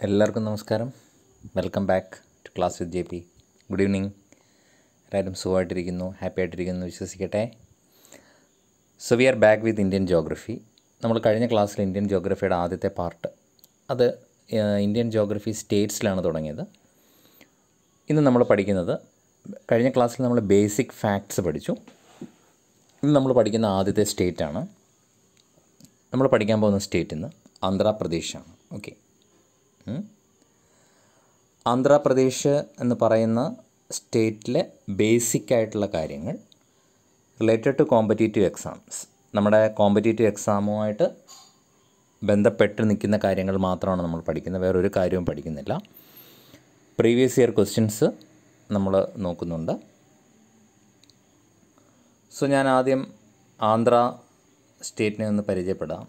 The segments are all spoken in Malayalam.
എല്ലാവർക്കും നമസ്കാരം. Welcome back to class with JP. Good evening. എല്ലാവരും സുഖമായിട്ടിരിക്കുന്നു, ഹാപ്പി ആയിട്ടിരിക്കുന്നു വിശ്വസിക്കട്ടെ. So we are back with Indian geography. നമ്മൾ കഴിഞ്ഞ ക്ലാസ്സിൽ ഇന്ത്യൻ ജോഗ്രഫിയുടെ ആദ്യത്തെ പാർട്ട് അത് ഇന്ത്യൻ ജോഗ്രഫി സ്റ്റേറ്റ്സിലാണ് തുടങ്ങിയത്. ഇന്ന് നമ്മൾ പഠിക്കുന്നത്, കഴിഞ്ഞ ക്ലാസ്സിൽ നമ്മൾ ബേസിക് ഫാക്ട്സ് പഠിച്ചു. ഇന്ന് നമ്മൾ പഠിക്കുന്ന ആദ്യത്തെ സ്റ്റേറ്റാണ്. നമ്മൾ പഠിക്കാൻ പോകുന്ന സ്റ്റേറ്റ് ഇന്ന് ആന്ധ്രാപ്രദേശാണ്. ഓക്കെ, ആന്ധ്രാപ്രദേശ് എന്ന് പറയുന്ന സ്റ്റേറ്റിലെ ബേസിക് ആയിട്ടുള്ള കാര്യങ്ങൾ റിലേറ്റഡ് ടു കോമ്പറ്റേറ്റീവ് എക്സാംസ്, നമ്മുടെ കോമ്പറ്റേറ്റീവ് എക്സാമുമായിട്ട് ബന്ധപ്പെട്ട് നിൽക്കുന്ന കാര്യങ്ങൾ മാത്രമാണ് നമ്മൾ പഠിക്കുന്നത്, വേറൊരു കാര്യവും പഠിക്കുന്നില്ല. പ്രീവിയസ് ഇയർ ക്വസ്റ്റ്യൻസ് നമ്മൾ നോക്കുന്നുണ്ട്. സോ ഞാൻ ആദ്യം ആന്ധ്ര സ്റ്റേറ്റിനെ ഒന്ന് പരിചയപ്പെടാം.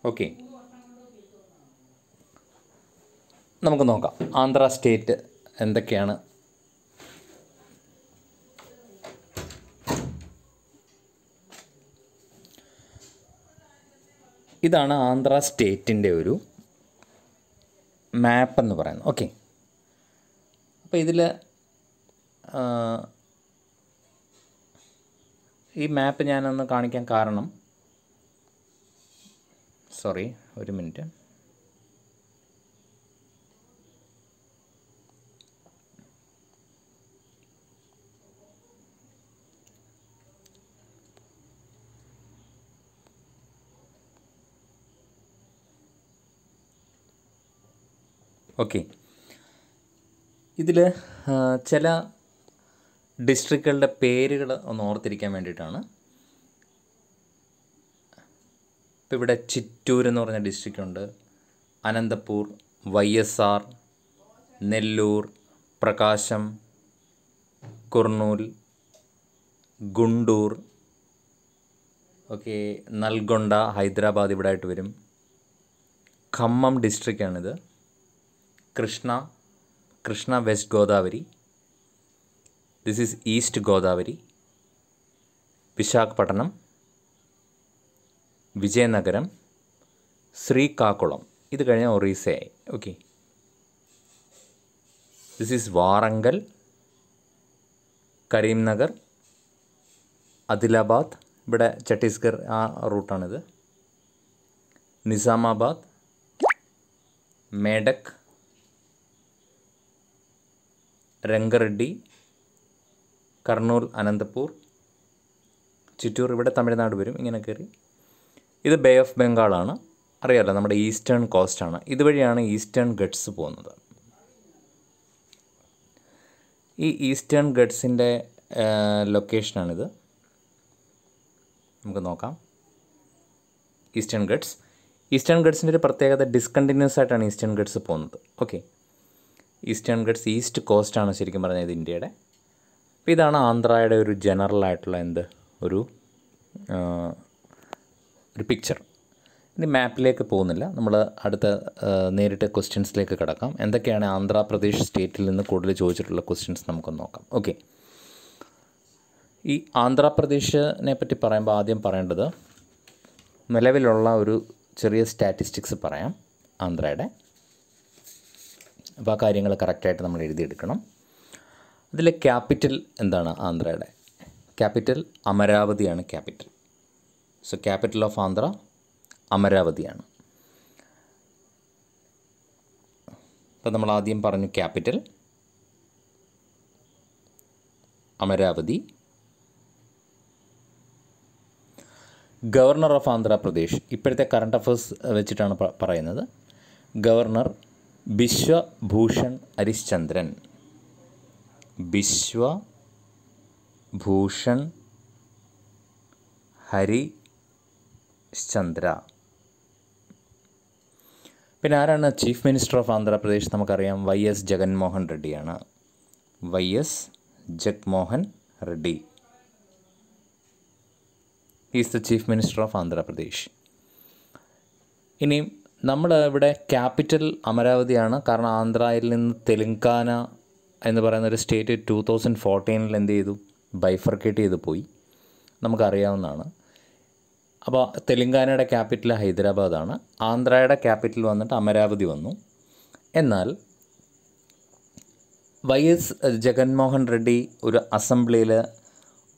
ഓക്കെ, നമുക്ക് നോക്കാം ആന്ധ്ര സ്റ്റേറ്റ് എന്തൊക്കെയാണ്. ഇതാണ് ആന്ധ്ര സ്റ്റേറ്റിൻ്റെ ഒരു മാപ്പ് എന്ന് പറയുന്നത്. ഓക്കെ, അപ്പോൾ ഇതിൽ ഈ മാപ്പ് ഞാനൊന്ന് കാണിക്കാൻ കാരണം, സോറി ഒരു മിനിറ്റ്, ഓക്കെ. ഇതിൽ ചില ഡിസ്ട്രിക്റ്റുകളുടെ പേരുകൾ ഒന്ന് ഓർത്തിരിക്കാൻ വേണ്ടിയിട്ടാണ്. ഇപ്പോൾ ഇവിടെ ചിറ്റൂർ എന്ന് പറഞ്ഞ ഡിസ്ട്രിക്റ്റ് ഉണ്ട്, അനന്തപൂർ, YSR, നെല്ലൂർ, പ്രകാശം, കുർണൂൽ, ഗുണ്ടൂർ, ഓക്കെ, നൽഗൊണ്ട, ഹൈദരാബാദ് ഇവിടെ ആയിട്ട് വരും. ഖമ്മം ഡിസ്ട്രിക്റ്റാണിത്. Krishna west Godavari, this is east Godavari. Visakhapatnam, Vizianagaram, Srikakulam, ഇത് കഴിഞ്ഞാൽ ഒറീസയായി. Okay, this is Warangal, Karimnagar, Adilabad, ഇവിടെ ഛത്തീസ്ഗഡ് ആ റൂട്ടാണിത്. നിസാമാബാദ്, മേഡക്, രംഗറെഡ്ഡി, കർണൂൽ, അനന്തപൂർ, ചിറ്റൂർ, ഇവിടെ തമിഴ്നാട് വരും. ഇങ്ങനെ കയറി ഇത് ബേ ഓഫ് ബംഗാളാണ്, അറിയാമല്ലോ, നമ്മുടെ ഈസ്റ്റേൺ കോസ്റ്റാണ്. ഇതുവഴിയാണ് ഈസ്റ്റേൺ ഗട്ട്സ് പോകുന്നത്. ഈ ഈസ്റ്റേൺ ഗട്ട്സിൻ്റെ ലൊക്കേഷനാണിത്. നമുക്ക് നോക്കാം. ഈസ്റ്റേൺ ഗട്ട്സിൻ്റെ ഒരു പ്രത്യേകത, ഡിസ്കണ്ടിന്യൂസ് ആയിട്ടാണ് ഈസ്റ്റേൺ ഗട്ട്സ് പോകുന്നത്. ഓക്കെ, ഈസ്റ്റേൺ ഗട്ട്സ് ഈസ്റ്റ് കോസ്റ്റാണ് ശരിക്കും പറഞ്ഞത് ഇന്ത്യയുടെ. അപ്പോൾ ഇതാണ് ആന്ധ്രയുടെ ഒരു ജനറൽ ആയിട്ടുള്ള ഒരു പിക്ചർ. ഇനി മാപ്പിലേക്ക് പോകുന്നില്ല, നമ്മൾ അടുത്ത നേരിട്ട് ക്വസ്റ്റ്യൻസിലേക്ക് കിടക്കാം. എന്തൊക്കെയാണ് ആന്ധ്രാപ്രദേശ് സ്റ്റേറ്റിൽ നിന്ന് കൂടുതൽ ചോദിച്ചിട്ടുള്ള ക്വസ്റ്റ്യൻസ് നമുക്കൊന്ന് നോക്കാം. ഓക്കെ, ഈ ആന്ധ്രാപ്രദേശിനെ പറ്റി പറയുമ്പോൾ ആദ്യം പറയേണ്ടത് നിലവിലുള്ള ഒരു ചെറിയ സ്റ്റാറ്റിസ്റ്റിക്സ് പറയാം ആന്ധ്രയുടെ. അപ്പോൾ ആ കാര്യങ്ങൾ കറക്റ്റായിട്ട് നമ്മൾ എഴുതിയെടുക്കണം. അതിലെ ക്യാപിറ്റൽ എന്താണ്? ആന്ധ്രയുടെ ക്യാപിറ്റൽ അമരാവതിയാണ് capital. So capital of Andhra അമരാവതിയാണ്. അപ്പോൾ നമ്മൾ ആദ്യം പറഞ്ഞു capital Amaravati. Governor of Andhra Pradesh, ഇപ്പോഴത്തെ കറണ്ട് അഫയേഴ്സ് വെച്ചിട്ടാണ് പറയുന്നത്. ഗവർണർ ബിശ്വഭൂഷൺ ഹരിശ്ചന്ദ്രൻ. ബിശ്വഭൂഷൺ ഹരിശ്ചന്ദ്ര. പിന്നെ ആരാണ് ചീഫ് മിനിസ്റ്റർ ഓഫ് ആന്ധ്രാപ്രദേശ്? നമുക്കറിയാം, YS ജഗൻമോഹൻ റെഡ്ഡിയാണ്. YS Jagmohan Reddy is the chief minister of Andhra Pradesh. ഇനിയും നമ്മൾ ഇവിടെ ക്യാപിറ്റൽ അമരാവതിയാണ്, കാരണം ആന്ധ്രയിൽ നിന്ന് തെലുങ്കാന എന്ന് പറയുന്ന ഒരു സ്റ്റേറ്റ് 2014 എന്ത് ചെയ്തു, ബൈഫർക്കേറ്റ് ചെയ്ത് പോയി, നമുക്കറിയാവുന്നതാണ്. അപ്പോൾ തെലുങ്കാനയുടെ ക്യാപിറ്റൽ ഹൈദരാബാദാണ്, ആന്ധ്രയുടെ ക്യാപിറ്റൽ വന്നിട്ട് അമരാവതി വന്നു. എന്നാൽ YS ജഗൻമോഹൻ റെഡ്ഡി ഒരു അസംബ്ലിയിൽ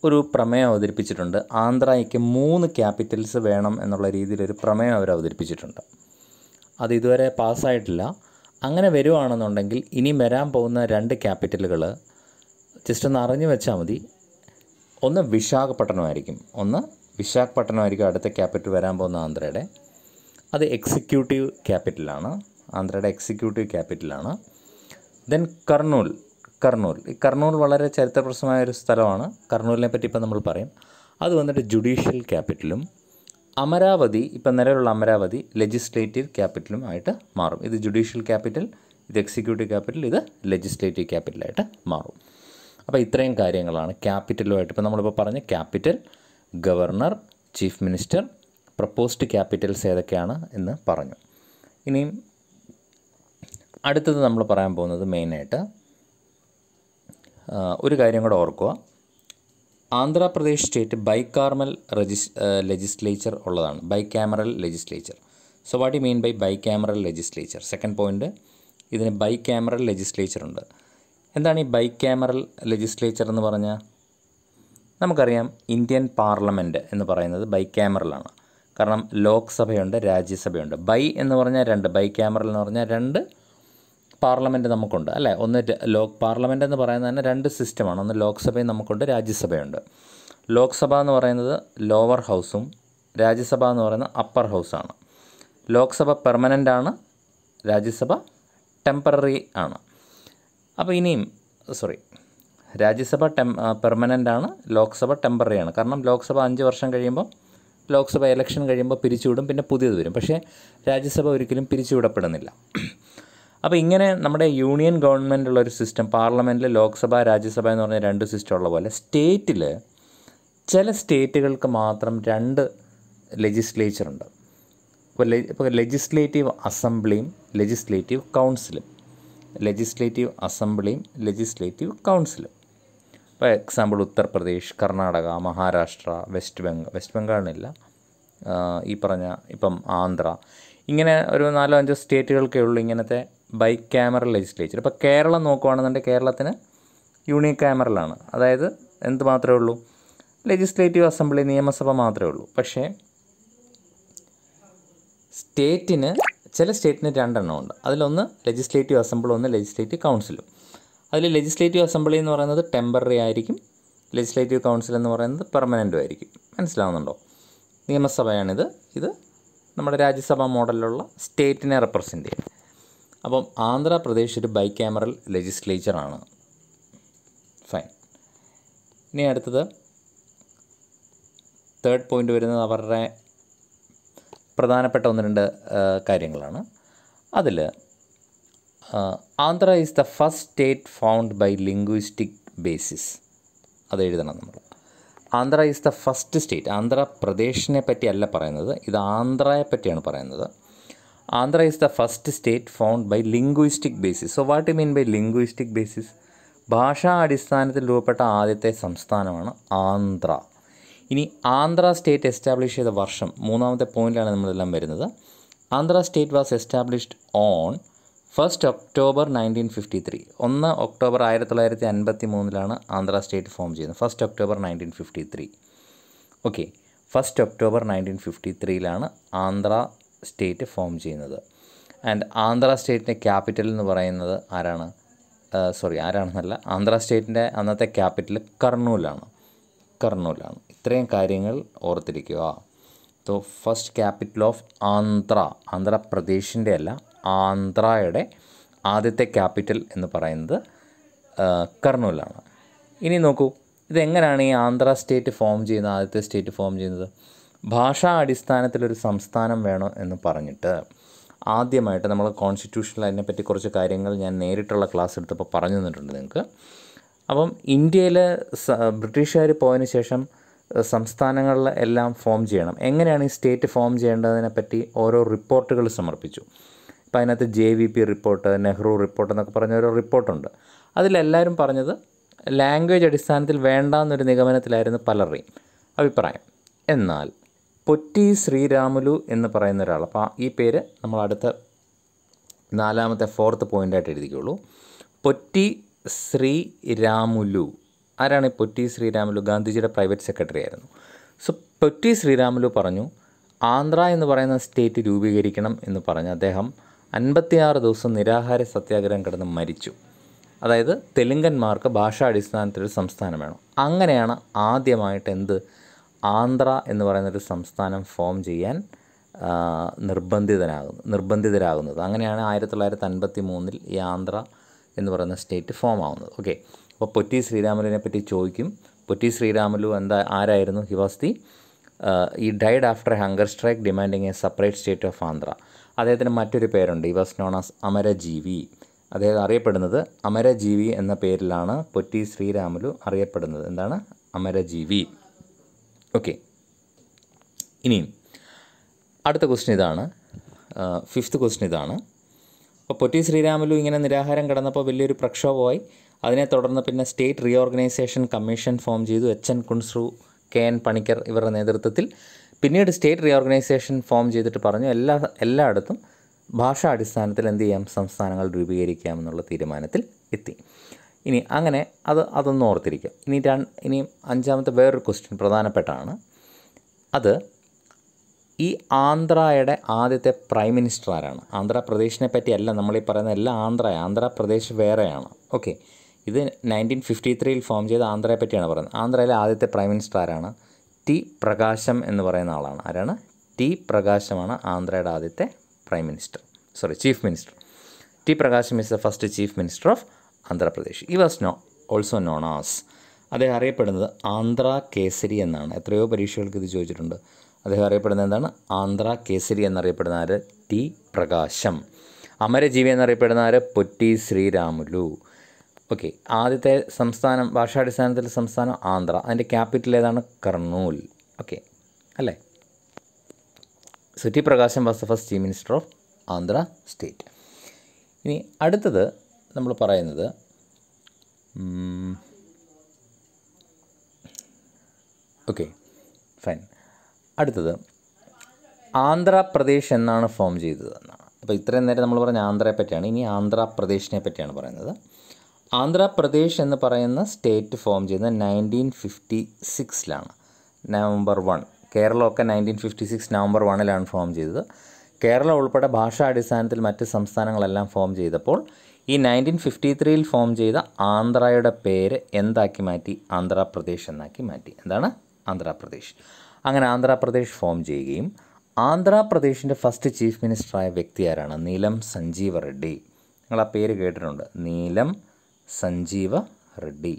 ഒരു പ്രമേയം അവതരിപ്പിച്ചിട്ടുണ്ട്. ആന്ധ്രയ്ക്ക് 3 ക്യാപിറ്റൽസ് വേണം എന്നുള്ള രീതിയിലൊരു പ്രമേയം അവർ അവതരിപ്പിച്ചിട്ടുണ്ട്. അത് ഇതുവരെ പാസ്സായിട്ടില്ല. അങ്ങനെ വരുവാണെന്നുണ്ടെങ്കിൽ ഇനി വരാൻ പോകുന്ന 2 ക്യാപിറ്റലുകൾ ജസ്റ്റ് ഒന്ന് അറിഞ്ഞു വെച്ചാൽ മതി. ഒന്ന് വിശാഖപട്ടണമായിരിക്കും അടുത്ത ക്യാപിറ്റൽ വരാൻ പോകുന്ന ആന്ധ്രയുടെ. അത് എക്സിക്യൂട്ടീവ് ക്യാപിറ്റലാണ്, ആന്ധ്രയുടെ എക്സിക്യൂട്ടീവ് ക്യാപിറ്റലാണ്. ദെൻ കർണൂൽ വളരെ ചരിത്രപ്രധാനമായൊരു സ്ഥലമാണ്. കർണൂലിനെ പറ്റി ഇപ്പം നമ്മൾ പറയും. അത് വന്നിട്ട് ജുഡീഷ്യൽ ക്യാപിറ്റലും. അമരാവതി, ഇപ്പം നിലവിലുള്ള അമരാവതി ലെജിസ്ലേറ്റീവ് ക്യാപിറ്റലും ആയിട്ട് മാറും. ഇത് ജുഡീഷ്യൽ ക്യാപിറ്റൽ, ഇത് എക്സിക്യൂട്ടീവ് ക്യാപിറ്റൽ, ഇത് ലെജിസ്ലേറ്റീവ് ക്യാപിറ്റലായിട്ട് മാറും. അപ്പോൾ ഇത്രയും കാര്യങ്ങളാണ് ക്യാപിറ്റലുമായിട്ട്. ഇപ്പോൾ നമ്മളിപ്പോൾ പറഞ്ഞ capital, governor, chief minister, proposed Capitals ഏതൊക്കെയാണ് എന്ന് പറഞ്ഞു. ഇനിയും അടുത്തത് നമ്മൾ പറയാൻ പോകുന്നത് മെയിനായിട്ട് ഒരു കാര്യം കൂടെ ഓർക്കുക. ആന്ധ്രാപ്രദേശ് സ്റ്റേറ്റ് ബൈകാമറൽ ലെജിസ്ലേച്ചർ ഉള്ളതാണ്, bicameral legislature. So what you mean by bicameral legislature? Second point, ഇതിന് ബൈകാമറൽ ലെജിസ്ലേച്ചർ ഉണ്ട്. എന്താണ് ഈ ബൈകാമറൽ ലെജിസ്ലേച്ചർ എന്ന് പറഞ്ഞാൽ? നമുക്കറിയാം ഇന്ത്യൻ പാർലമെൻറ്റ് എന്ന് പറയുന്നത് ബൈകാമറലാണ്. കാരണം ലോക്സഭയുണ്ട്, രാജ്യസഭയുണ്ട്. ബൈ എന്ന് പറഞ്ഞാൽ 2, ബൈകാമറൽ എന്ന് പറഞ്ഞാൽ 2 പാർലമെൻറ്റ് നമുക്കുണ്ട് അല്ലേ. ഒന്ന് പാർലമെൻറ്റ് എന്ന് പറയുന്നത് തന്നെ 2 സിസ്റ്റമാണ്. ഒന്ന് ലോക്സഭയും നമുക്കുണ്ട്, രാജ്യസഭയുണ്ട്. ലോക്സഭ എന്ന് പറയുന്നത് ലോവർ ഹൗസും രാജ്യസഭ എന്ന് പറയുന്നത് അപ്പർ ഹൗസാണ്. ലോക്സഭ പെർമനൻ്റ് ആണ്, രാജ്യസഭ ടെമ്പററി ആണ്. അപ്പോൾ ഇനിയും രാജ്യസഭ പെർമനൻ്റ് ആണ്, ലോക്സഭ ടെമ്പററി ആണ്. കാരണം ലോക്സഭ 5 വർഷം കഴിയുമ്പോൾ, ലോക്സഭ ഇലക്ഷൻ കഴിയുമ്പോൾ പിരിച്ചുവിടും, പിന്നെ പുതിയത് വരും. പക്ഷേ രാജ്യസഭ ഒരിക്കലും പിരിച്ചുവിടപ്പെടുന്നില്ല. അപ്പോൾ ഇങ്ങനെ നമ്മുടെ യൂണിയൻ ഗവൺമെൻറ്റുള്ളൊരു സിസ്റ്റം, പാർലമെൻറ്റിൽ ലോക്സഭ, രാജ്യസഭ എന്ന് പറഞ്ഞ 2 സിസ്റ്റം ഉള്ള പോലെ സ്റ്റേറ്റിൽ ചില സ്റ്റേറ്റുകൾക്ക് മാത്രം 2 ലെജിസ്ലേച്ചറുണ്ട്. ഇപ്പോൾ ലെജിസ്ലേറ്റീവ് അസംബ്ലിയും ലെജിസ്ലേറ്റീവ് കൗൺസിലും. ഇപ്പോൾ എക്സാമ്പിൾ ഉത്തർപ്രദേശ്, കർണാടക, മഹാരാഷ്ട്ര, വെസ്റ്റ് ബംഗാളിനില്ല, ഈ പറഞ്ഞ ഇപ്പം ആന്ധ്ര, ഇങ്ങനെ ഒരു 4-5 സ്റ്റേറ്റുകൾക്കേ ഉള്ളൂ ഇങ്ങനത്തെ ബൈകാമറൽ ലെജിസ്ലേച്ചർ. ഇപ്പോൾ കേരളം നോക്കുകയാണെന്നുണ്ടെങ്കിൽ കേരളത്തിന് യൂണികാമറലാണ്. അതായത് എന്ത് മാത്രമേ ഉള്ളൂ, ലെജിസ്ലേറ്റീവ് അസംബ്ലി, നിയമസഭ മാത്രമേ ഉള്ളൂ. പക്ഷേ ചില സ്റ്റേറ്റിന് 2 എണ്ണം ഉണ്ട്. അതിലൊന്ന് ലെജിസ്ലേറ്റീവ് അസംബ്ലി, ഒന്ന് ലെജിസ്ലേറ്റീവ് കൗൺസിലും. അതിൽ ലെജിസ്ലേറ്റീവ് അസംബ്ലി എന്ന് പറയുന്നത് ടെമ്പററി ആയിരിക്കും, ലെജിസ്ലേറ്റീവ് കൗൺസിൽ എന്ന് പറയുന്നത് പെർമനൻറ്റും ആയിരിക്കും. മനസ്സിലാവുന്നുണ്ടോ? നിയമസഭയാണിത്. ഇത് നമ്മുടെ രാജ്യസഭാ മോഡലിലുള്ള സ്റ്റേറ്റിനെ റെപ്രസെൻ്റ് ചെയ്യും. അപ്പം ആന്ധ്രാപ്രദേശ് ഒരു ബൈകാമറൽ ലെജിസ്ലേച്ചറാണ്. ഫൈൻ. ഇനി അടുത്തത് തേർഡ് പോയിൻ്റ് വരുന്നത് അവരുടെ പ്രധാനപ്പെട്ട 1-2 കാര്യങ്ങളാണ്. അതിൽ Andhra is the first state found by linguistic basis. അത് എഴുതണം നമ്മൾ. Andhra is the first state. ആന്ധ്രാപ്രദേശിനെ പറ്റിയല്ല പറയുന്നത്, ഇത് ആന്ധ്രയെ പറ്റിയാണ് പറയുന്നത്. Andhra is the first state found by linguistic basis. So what you mean by linguistic basis? ഭാഷാ അടിസ്ഥാനത്തിൽ രൂപപ്പെട്ട ആദ്യത്തെ സംസ്ഥാനമാണ് ആന്ധ്ര. ഇനി ആന്ധ്ര സ്റ്റേറ്റ് എസ്റ്റാബ്ലിഷ് ചെയ്ത വർഷം, 3ാമത്തെ പോയിൻ്റാണ് നമ്മളെല്ലാം വരുന്നത്. Andhra state was established on 1 October 1953. 1 October 1953 Andhra state form ചെയ്യുന്നത്. 1 October 1953. Okay, 1 October 1953 Andhra state form ചെയ്യുന്നത്. ആൻഡ് ആന്ധ്ര സ്റ്റേറ്റിൻ്റെ ക്യാപിറ്റൽ എന്ന് പറയുന്നത് ആരാണെന്നല്ല, ആന്ധ്ര സ്റ്റേറ്റിൻ്റെ അന്നത്തെ ക്യാപിറ്റൽ കർണൂലാണ്. ഇത്രയും കാര്യങ്ങൾ ഓർത്തിരിക്കുക. സോ ഫസ്റ്റ് ക്യാപിറ്റൽ ഓഫ് ആന്ധ്രാപ്രദേശിൻ്റെ അല്ല, ആന്ധ്രയുടെ ആദ്യത്തെ ക്യാപിറ്റൽ എന്ന് പറയുന്നത് കർണൂലാണ്. ഇനി നോക്കൂ, ഇതെങ്ങനെയാണ് ഈ ആന്ധ്ര സ്റ്റേറ്റ് ഫോം ചെയ്യുന്നത്, ആദ്യത്തെ സ്റ്റേറ്റ് ഫോം ചെയ്യുന്നത്? ഭാഷാ അടിസ്ഥാനത്തിലൊരു സംസ്ഥാനം വേണം എന്ന് പറഞ്ഞിട്ട് ആദ്യമായിട്ട് നമ്മൾ കോൺസ്റ്റിറ്റ്യൂഷനിൽ അതിനെപ്പറ്റി കുറച്ച് കാര്യങ്ങൾ ഞാൻ നേരിട്ടുള്ള ക്ലാസ് എടുത്തപ്പോൾ പറഞ്ഞു തന്നിട്ടുണ്ട് നിങ്ങൾക്ക്. അപ്പം ഇന്ത്യയിൽ ബ്രിട്ടീഷുകാർ പോയതിന് ശേഷം സംസ്ഥാനങ്ങളിൽ എല്ലാം ഫോം ചെയ്യണം. എങ്ങനെയാണ് ഈ സ്റ്റേറ്റ് ഫോം ചെയ്യേണ്ടതിനെപ്പറ്റി ഓരോ റിപ്പോർട്ടുകൾ സമർപ്പിച്ചു. അപ്പോൾ അതിനകത്ത് JVP റിപ്പോർട്ട്, നെഹ്റു റിപ്പോർട്ട് എന്നൊക്കെ പറഞ്ഞ ഒരു റിപ്പോർട്ടുണ്ട്. അതിലെല്ലാവരും പറഞ്ഞത് ലാംഗ്വേജ് അടിസ്ഥാനത്തിൽ വേണ്ടാന്നൊരു നിഗമനത്തിലായിരുന്നു പലരുടെയും അഭിപ്രായം. എന്നാൽ പൊറ്റി ശ്രീരാമുലു എന്ന് പറയുന്ന ഒരാൾ, അപ്പോൾ ഈ പേര് നമ്മൾ അടുത്ത 4ാമത്തെ 4th പോയിൻ്റായിട്ട് എഴുതിക്കോളൂ. പൊറ്റി ശ്രീരാമുലു ആരാണ്? ഈ പൊറ്റി ശ്രീരാമുലു ഗാന്ധിജിയുടെ പ്രൈവറ്റ് സെക്രട്ടറി ആയിരുന്നു. സോ പൊറ്റി ശ്രീരാമുലു പറഞ്ഞു ആന്ധ്ര എന്ന് പറയുന്ന സ്റ്റേറ്റ് രൂപീകരിക്കണം എന്ന് പറഞ്ഞ് അദ്ദേഹം 56 ദിവസം നിരാഹാര സത്യാഗ്രഹം കിടന്ന് മരിച്ചു. അതായത് തെലുങ്കന്മാർക്ക് ഭാഷാടിസ്ഥാനത്തിലൊരു സംസ്ഥാനം വേണം. അങ്ങനെയാണ് ആദ്യമായിട്ട് ആന്ധ്ര എന്ന് പറയുന്നൊരു സംസ്ഥാനം ഫോം ചെയ്യാൻ നിർബന്ധിതരാകുന്നത്. അങ്ങനെയാണ് 1953 ഈ ആന്ധ്ര എന്ന് പറയുന്ന സ്റ്റേറ്റ് ഫോം ആവുന്നത്. ഓക്കെ, അപ്പോൾ പൊറ്റി ശ്രീരാമുലുവിനെ പറ്റി ചോദിക്കും. പൊറ്റി ശ്രീരാമുലു ആരായിരുന്നു? He was he died after A hunger strike demanding A separate state of Andhra. അദ്ദേഹത്തിന് മറ്റൊരു പേരുണ്ട്, ഹി വാസ് നോൺ ആസ് അമരജീവി. അദ്ദേഹം അറിയപ്പെടുന്നത് അമരജീവി എന്ന പേരിലാണ് പൊറ്റി ശ്രീരാമുലു അറിയപ്പെടുന്നത്. എന്താണ്? അമരജീവി. ഓക്കെ, ഇനിയും അടുത്ത ക്വസ്റ്റ്യൻ ഇതാണ്, 5th ക്വസ്റ്റ്യൻ ഇതാണ്. അപ്പോൾ പൊറ്റി ശ്രീരാമുലു ഇങ്ങനെ നിരാഹാരം കിടന്നപ്പോൾ വലിയൊരു പ്രക്ഷോഭമായി. അതിനെ തുടർന്ന് പിന്നെ സ്റ്റേറ്റ് റീഓർഗനൈസേഷൻ കമ്മീഷൻ ഫോം ചെയ്തു. HN കുൻസ്രു, KN പണിക്കർ ഇവരുടെ നേതൃത്വത്തിൽ. പിന്നീട് സ്റ്റേറ്റ് റീഓർഗനൈസേഷൻ ഫോം ചെയ്തിട്ട് പറഞ്ഞു എല്ലായിടത്തും ഭാഷാ അടിസ്ഥാനത്തിൽ എന്ത് ചെയ്യാം, സംസ്ഥാനങ്ങൾ രൂപീകരിക്കാമെന്നുള്ള തീരുമാനത്തിൽ എത്തി. ഇനി അങ്ങനെ അതൊന്നും ഓർത്തിരിക്കുക. ഇനിയും 5ാമത്തെ വേറൊരു ക്വസ്റ്റ്യൻ പ്രധാനപ്പെട്ടാണ്. അത് ഈ ആന്ധ്രയുടെ ആദ്യത്തെ പ്രൈം മിനിസ്റ്റർ ആരാണ്? ആന്ധ്രാപ്രദേശിനെ പറ്റിയല്ല നമ്മളീ പറയുന്ന എല്ലാം ആന്ധ്രാപ്രദേശ് വേറെയാണ്. ഓക്കെ, ഇത് 1953 ഫോം ചെയ്ത ആന്ധ്രയെ പറ്റിയാണ് പറയുന്നത്. ആന്ധ്രയിലെ ആദ്യത്തെ പ്രൈം മിനിസ്റ്റർ ആരാണ്? T. പ്രകാശം എന്ന് പറയുന്ന ആളാണ്. ആരാണ്? T. പ്രകാശമാണ് ആന്ധ്രയുടെ ആദ്യത്തെ ചീഫ് മിനിസ്റ്റർ. T. പ്രകാശം is the first chief minister of Andhra Pradesh. ഈ വാസ് ഓൾസോ നോൺ ആസ്, അദ്ദേഹം അറിയപ്പെടുന്നത് ആന്ധ്ര കേസരി എന്നാണ്. എത്രയോ പരീക്ഷകൾക്ക് ഇത് ചോദിച്ചിട്ടുണ്ട്. അദ്ദേഹം അറിയപ്പെടുന്നത് എന്താണ്? ആന്ധ്ര കേസരി എന്നറിയപ്പെടുന്ന ആര്? T. പ്രകാശം. അമരജീവി എന്നറിയപ്പെടുന്ന ആര്? പൊറ്റി ശ്രീരാമുലു. ഓക്കെ, ആദ്യത്തെ സംസ്ഥാനം ഭാഷാടിസ്ഥാനത്തിൽ സംസ്ഥാനം ആന്ധ്ര. അതിൻ്റെ ക്യാപിറ്റൽ ഏതാണ്? കർണൂൽ. ഓക്കെ അല്ലേ? So T. പ്രകാശം was the first chief minister of Andhra state. ഇനി അടുത്തത് നമ്മൾ പറയുന്നത് ഓക്കെ ഫൈൻ. അടുത്തത് ആന്ധ്രാപ്രദേശ് എന്നാണ് ഫോം ചെയ്തത് എന്നാണ്. അപ്പോൾ ഇത്രയും നേരം നമ്മൾ പറഞ്ഞ ആന്ധ്രയെ പറ്റിയാണ്. ഇനി ആന്ധ്രാപ്രദേശിനെ പറ്റിയാണ് പറയുന്നത്. ആന്ധ്രാപ്രദേശ് എന്ന് പറയുന്ന സ്റ്റേറ്റ് ഫോം ചെയ്യുന്നത് 1956 നവംബർ 1. കേരളമൊക്കെ 1956 നവംബർ 1 ഫോം ചെയ്തത്. കേരളം ഉൾപ്പെടെ ഭാഷാടിസ്ഥാനത്തിൽ മറ്റ് സംസ്ഥാനങ്ങളെല്ലാം ഫോം ചെയ്തപ്പോൾ ഈ 1953 ഫോം ചെയ്ത ആന്ധ്രയുടെ പേര് എന്താക്കി മാറ്റി? ആന്ധ്രാപ്രദേശ് എന്നാക്കി മാറ്റി. എന്താണ്? ആന്ധ്രാപ്രദേശ്. അങ്ങനെ ആന്ധ്രാപ്രദേശ് ഫോം ചെയ്യുകയും ആന്ധ്രാപ്രദേശിൻ്റെ ഫസ്റ്റ് ചീഫ് മിനിസ്റ്ററായ വ്യക്തി ആരാണ്? നീലം സഞ്ജീവ റെഡ്ഡി. നിങ്ങൾ ആ പേര് കേട്ടിട്ടുണ്ട്, നീലം സഞ്ജീവ റെഡ്ഡി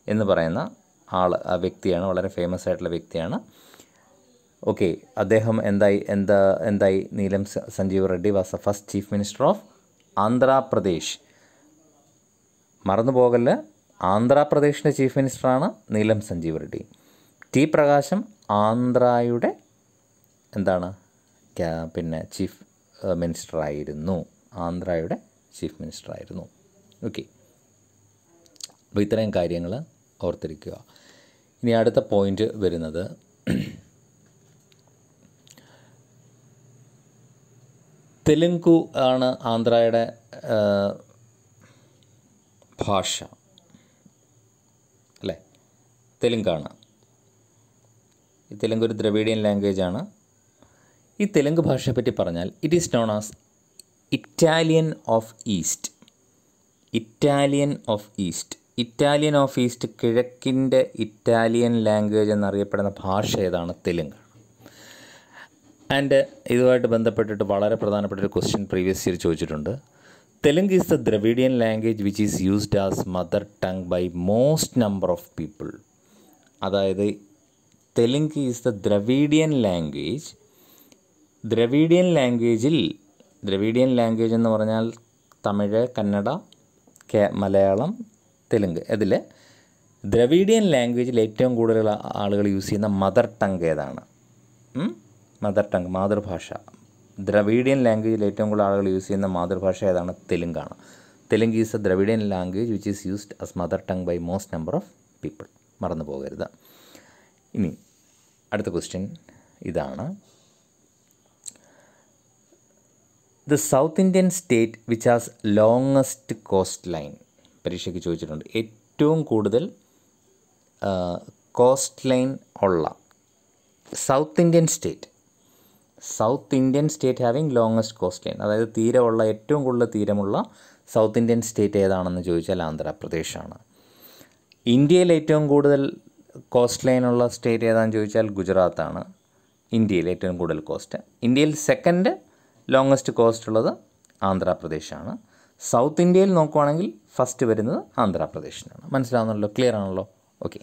എന്ന് പറയുന്ന ആ വ്യക്തിയാണ്, വളരെ ഫേമസ് ആയിട്ടുള്ള വ്യക്തിയാണ്. ഓക്കെ, അദ്ദേഹം എന്തായി Neelam Sanjiva Reddy was the first chief minister of Andhra Pradesh. മറന്നു പോകല്, ആന്ധ്രാപ്രദേശിൻ്റെ ചീഫ് മിനിസ്റ്ററാണ് നീലം സഞ്ജീവ റെഡ്ഡി. T. പ്രകാശം ആന്ധ്രയുടെ ചീഫ് മിനിസ്റ്ററായിരുന്നു. ആന്ധ്രയുടെ ചീഫ് മിനിസ്റ്ററായിരുന്നു. ഓക്കെ, അപ്പോൾ ഇത്രയും കാര്യങ്ങൾ ഓർത്തിരിക്കുക. ഇനി അടുത്ത പോയിൻ്റ് വരുന്നത് തെലുങ്കു ആണ് ആന്ധ്രയുടെ ഭാഷ അല്ലേ? തെലുങ്കാണ്. ഈ തെലുങ്ക് ഒരു ദ്രവീഡിയൻ ലാംഗ്വേജാണ്. ഈ തെലുങ്ക് ഭാഷയെപ്പറ്റി പറഞ്ഞാൽ it is known as Italian of east. Italian of east കിഴക്കിൻ്റെ ഇറ്റാലിയൻ ലാംഗ്വേജ് എന്നറിയപ്പെടുന്ന ഭാഷ ഏതാണ്? തെലുങ്കാണ്. ആൻഡ് ഇതുമായിട്ട് ബന്ധപ്പെട്ടിട്ട് വളരെ പ്രധാനപ്പെട്ട ഒരു ക്വസ്റ്റ്യൻ പ്രീവിയസ് ഇയർ ചോദിച്ചിട്ടുണ്ട്. Telugu is the Dravidian language which is used as mother tongue by most number of people. അതായത് Telugu is the Dravidian language. Dravidian language എന്ന് പറഞ്ഞാൽ തമിഴ്, കന്നഡ, മലയാളം, തെലുങ്ക്. ഇതിൽ ദ്രവീഡിയൻ ലാംഗ്വേജിൽ ഏറ്റവും കൂടുതൽ ആളുകൾ യൂസ് ചെയ്യുന്ന മദർ ടങ് ഏതാണ്? മദർ ടങ്, മാതൃഭാഷ, ദ്രവീഡിയൻ ലാംഗ്വേജിൽ ഏറ്റവും കൂടുതൽ ആളുകൾ യൂസ് ചെയ്യുന്ന മാതൃഭാഷ ഏതാണ്? തെലുങ്കാണ്. Telugu is a Dravidian language which is used as mother tongue by most number of people. മറന്നു പോകരുത്. ഇനി അടുത്ത ക്വസ്റ്റ്യൻ ഇതാണ്. The south Indian state which has longest coastline. പരീക്ഷയ്ക്ക് ചോദിച്ചിട്ടുണ്ട്. ഏറ്റവും കൂടുതൽ കോസ്റ്റ് ലൈൻ ഉള്ള south Indian state having longest coastline, അതായത് തീരമുള്ള ഏറ്റവും കൂടുതൽ തീരമുള്ള സൗത്ത് ഇന്ത്യൻ സ്റ്റേറ്റ് ഏതാണെന്ന് ചോദിച്ചാൽ ആന്ധ്രാപ്രദേശാണ്. ഇന്ത്യയിൽ ഏറ്റവും കൂടുതൽ കോസ്റ്റ് ലൈനുള്ള സ്റ്റേറ്റ് ഏതാണെന്ന് ചോദിച്ചാൽ ഗുജറാത്താണ്. ഇന്ത്യയിൽ ഏറ്റവും കൂടുതൽ കോസ്റ്റ്. ഇന്ത്യയിൽ സെക്കൻഡ് ലോങ്ങസ്റ്റ് കോസ്റ്റ് ഉള്ളത് ആന്ധ്രാപ്രദേശാണ്. സൗത്ത് ഇന്ത്യയിൽ നോക്കുവാണെങ്കിൽ ഫസ്റ്റ് വരുന്നത് ആന്ധ്രാപ്രദേശിനാണ്. മനസ്സിലാവുന്നല്ലോ? ക്ലിയർ ആണല്ലോ? ഓക്കെ.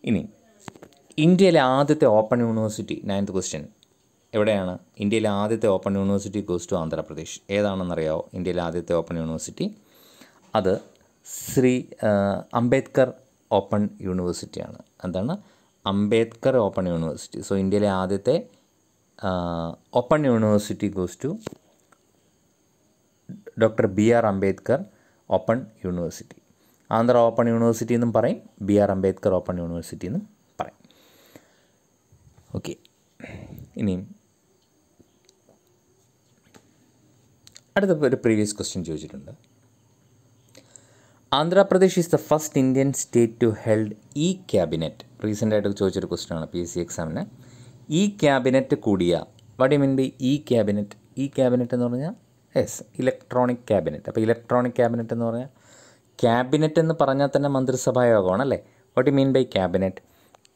ഇനി ഇന്ത്യയിലെ ആദ്യത്തെ ഓപ്പൺ യൂണിവേഴ്സിറ്റി, 9th ക്വസ്റ്റ്യൻ, എവിടെയാണ്? ഇന്ത്യയിലെ ആദ്യത്തെ open university goes to Andhra Pradesh. ഏതാണെന്നറിയാമോ ഇന്ത്യയിലെ ആദ്യത്തെ ഓപ്പൺ യൂണിവേഴ്സിറ്റി? അത് ശ്രീ അംബേദ്കർ ഓപ്പൺ യൂണിവേഴ്സിറ്റിയാണ്. എന്താണ്? Ambedkar open university. സോ ഇന്ത്യയിലെ ആദ്യത്തെ open university goes to doctor BR Ambedkar open university. Andhra open university എന്നും പറയും, BR അംബേദ്കർ ഓപ്പൺ യൂണിവേഴ്സിറ്റി എന്നും പറയും. ഓക്കെ. ഇനിയും അടുത്ത ഒരു പ്രീവിയസ് ക്വസ്റ്റ്യൻ ചോദിച്ചിട്ടുണ്ട്. Andhra Pradesh is the first Indian state to held E cabinet. റീസെൻ്റായിട്ട് ചോദിച്ചൊരു ക്വസ്റ്റ്യനാണ് PSC എക്സാമിന്. ഇ ക്യാബിനറ്റ് കൂടിയ, what you mean by E cabinet? E cabinet എന്ന് പറഞ്ഞാൽ ഇലക്ട്രോണിക് ക്യാബിനറ്റ്. അപ്പോൾ ഇലക്ട്രോണിക് ക്യാബിനറ്റ് എന്ന് പറഞ്ഞാൽ, ക്യാബിനറ്റ് എന്ന് പറഞ്ഞാൽ തന്നെ മന്ത്രിസഭായോഗമാണ് അല്ലേ? What you mean by cabinet?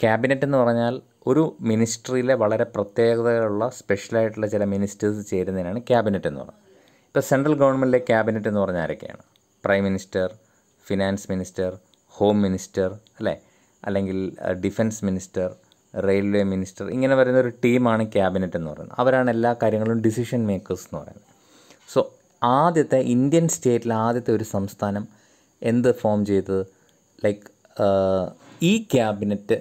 Cabinet എന്ന് പറഞ്ഞാൽ ഒരു മിനിസ്ട്രിയിലെ വളരെ പ്രത്യേകതകളുള്ള സ്പെഷ്യലായിട്ടുള്ള ചില മിനിസ്റ്റേഴ്സ് ചേരുന്നതിനാണ് ക്യാബിനറ്റ് എന്ന് പറയുന്നത്. ഇപ്പോൾ സെൻട്രൽ ഗവൺമെൻറ്റിലെ ക്യാബിനറ്റ് എന്ന് പറഞ്ഞാൽ ആരൊക്കെയാണ്? Prime minister, finance minister, home minister അല്ലേ, അല്ലെങ്കിൽ ഡിഫൻസ് മിനിസ്റ്റർ, റെയിൽവേ മിനിസ്റ്റർ, ഇങ്ങനെ വരുന്ന ഒരു ടീമാണ് ക്യാബിനറ്റ് എന്ന് പറയുന്നത്. അവരാണ് എല്ലാ കാര്യങ്ങളും ഡിസിഷൻ മേക്കേഴ്സ് എന്ന് പറയുന്നത്. സോ ആദ്യത്തെ ഇന്ത്യൻ സ്റ്റേറ്റിലെ ആദ്യത്തെ ഒരു സംസ്ഥാനം എന്ത് ഫോം ചെയ്തത്? ലൈക്ക് ഈ ക്യാബിനറ്റ്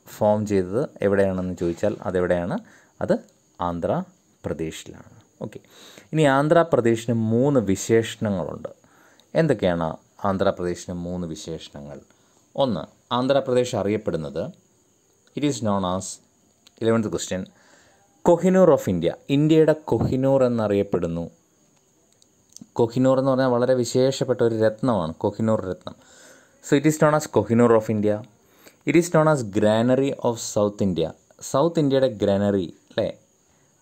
ഫോം ചെയ്തത് എവിടെയാണെന്ന് ചോദിച്ചാൽ അതെവിടെയാണ്? അത് ആന്ധ്രാപ്രദേശിലാണ്. ഓക്കെ. ഇനി ആന്ധ്രാപ്രദേശിന് 3 വിശേഷണങ്ങളുണ്ട്. എന്തൊക്കെയാണ് ആന്ധ്രാപ്രദേശിന് 3 വിശേഷണങ്ങൾ? ഒന്ന്, ആന്ധ്രാപ്രദേശ് അറിയപ്പെടുന്നത്, it is known as 11th question, Kohinoor of India. ഇന്ത്യയുടെ കൊഹിനൂർ എന്നറിയപ്പെടുന്നു. കൊഹിനൂർ എന്ന് പറഞ്ഞാൽ വളരെ വിശേഷപ്പെട്ട ഒരു രത്നമാണ്, കൊഹിനൂർ രത്നം. So it is known as Kohinoor of India. It is known as granary of south India. South ഇന്ത്യയുടെ ഗ്രാനറി അല്ലേ,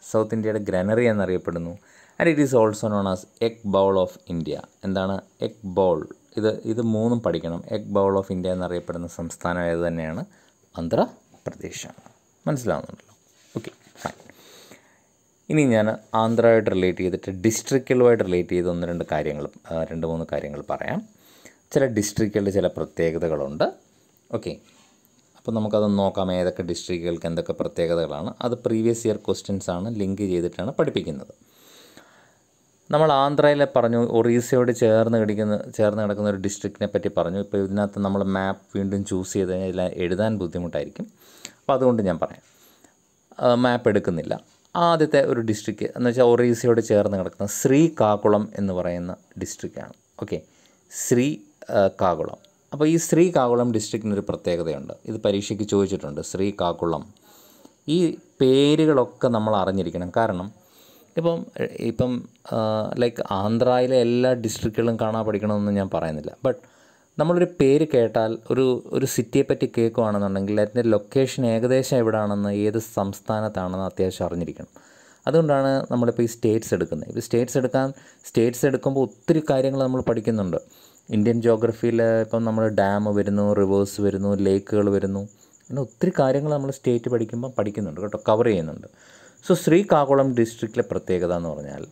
സൗത്ത് ഇന്ത്യയുടെ ഗ്രാനറി എന്നറിയപ്പെടുന്നു. And it is also known as egg bowl of India. എന്താണ് എഗ് ബൗൾ? ഇത് 3 പഠിക്കണം. എഗ് ബൗൾ ഓഫ് ഇന്ത്യ എന്നറിയപ്പെടുന്ന സംസ്ഥാനം ഏത് തന്നെയാണ്? ആന്ധ്രാപ്രദേശാണ്. മനസ്സിലാവുന്നുണ്ടല്ലോ? Okay, fine. ഇനി ഞാൻ ആന്ധ്രയായിട്ട് റിലേറ്റ് ചെയ്തിട്ട് ഡിസ്ട്രിക്റ്റുകളുമായിട്ട് റിലേറ്റ് ചെയ്ത് 2 കാര്യങ്ങൾ, 2-3 കാര്യങ്ങൾ പറയാം. ചില ഡിസ്ട്രിക്റ്റുകളുടെ ചില പ്രത്യേകതകളുണ്ട്. ഓക്കെ, അപ്പോൾ നമുക്കതൊന്ന് നോക്കാം. ഏതൊക്കെ ഡിസ്ട്രിക്റ്റുകൾക്ക് എന്തൊക്കെ പ്രത്യേകതകളാണ്? അത് പ്രീവിയസ് ഇയർ ക്വസ്റ്റ്യൻസ് ആണ്, ലിങ്ക് ചെയ്തിട്ടാണ് പഠിപ്പിക്കുന്നത്. നമ്മൾ ആന്ധ്രയിലെ പറഞ്ഞു, ഒറീസയോട് ചേർന്ന് കിടക്കുന്ന ഒരു ഡിസ്ട്രിക്റ്റിനെ പറ്റി പറഞ്ഞു. ഇപ്പോൾ ഇതിനകത്ത് നമ്മൾ മാപ്പ് വീണ്ടും ചൂസ് ചെയ്ത് കഴിഞ്ഞാൽ എഴുതാൻ ബുദ്ധിമുട്ടായിരിക്കും. അപ്പോൾ അതുകൊണ്ട് ഞാൻ പറയാം, മാപ്പ് എടുക്കുന്നില്ല. ആദ്യത്തെ ഒരു ഡിസ്ട്രിക്റ്റ് എന്ന് വെച്ചാൽ ഒറീസയോട് ചേർന്ന് കിടക്കുന്ന ശ്രീകാകുളം എന്ന് പറയുന്ന ഡിസ്ട്രിക്റ്റാണ്. ഓക്കെ, ശ്രീകാകുളം. അപ്പോൾ ഈ ശ്രീകാകുളം ഡിസ്ട്രിക്റ്റിനൊരു പ്രത്യേകതയുണ്ട്. ഇത് പരീക്ഷയ്ക്ക് ചോദിച്ചിട്ടുണ്ട്. ശ്രീകാകുളം, ഈ പേരുകളൊക്കെ നമ്മൾ അറിഞ്ഞിരിക്കണം. കാരണം ഇപ്പം ലൈക്ക് ആന്ധ്രയിലെ എല്ലാ ഡിസ്ട്രിക്റ്റുകളും കാണാൻ പഠിക്കണമെന്ന് ഞാൻ പറയുന്നില്ല. ബട്ട് നമ്മളൊരു പേര് കേട്ടാൽ, ഒരു സിറ്റിയെ പറ്റി കേൾക്കുകയാണെന്നുണ്ടെങ്കിൽ അതിൻ്റെ ലൊക്കേഷൻ ഏകദേശം എവിടെയാണെന്ന്, ഏത് സംസ്ഥാനത്താണെന്ന് അത്യാവശ്യം അറിഞ്ഞിരിക്കണം. അതുകൊണ്ടാണ് നമ്മളിപ്പോൾ ഈ സ്റ്റേറ്റ്സ് എടുക്കുന്നത്. ഇപ്പോൾ സ്റ്റേറ്റ്സ് എടുക്കുമ്പോൾ ഒത്തിരി കാര്യങ്ങൾ നമ്മൾ പഠിക്കുന്നുണ്ട്. ഇന്ത്യൻ ജോഗ്രഫിയിൽ ഇപ്പം നമ്മൾ ഡാം വരുന്നു, റിവേഴ്സ് വരുന്നു, ലേക്കുകൾ വരുന്നു, അങ്ങനെ ഒത്തിരി കാര്യങ്ങൾ നമ്മൾ സ്റ്റേറ്റ് പഠിക്കുന്നുണ്ട് കേട്ടോ, കവർ ചെയ്യുന്നുണ്ട്. സോ ശ്രീകാകുളം ഡിസ്ട്രിക്റ്റിലെ പ്രത്യേകത എന്ന് പറഞ്ഞാൽ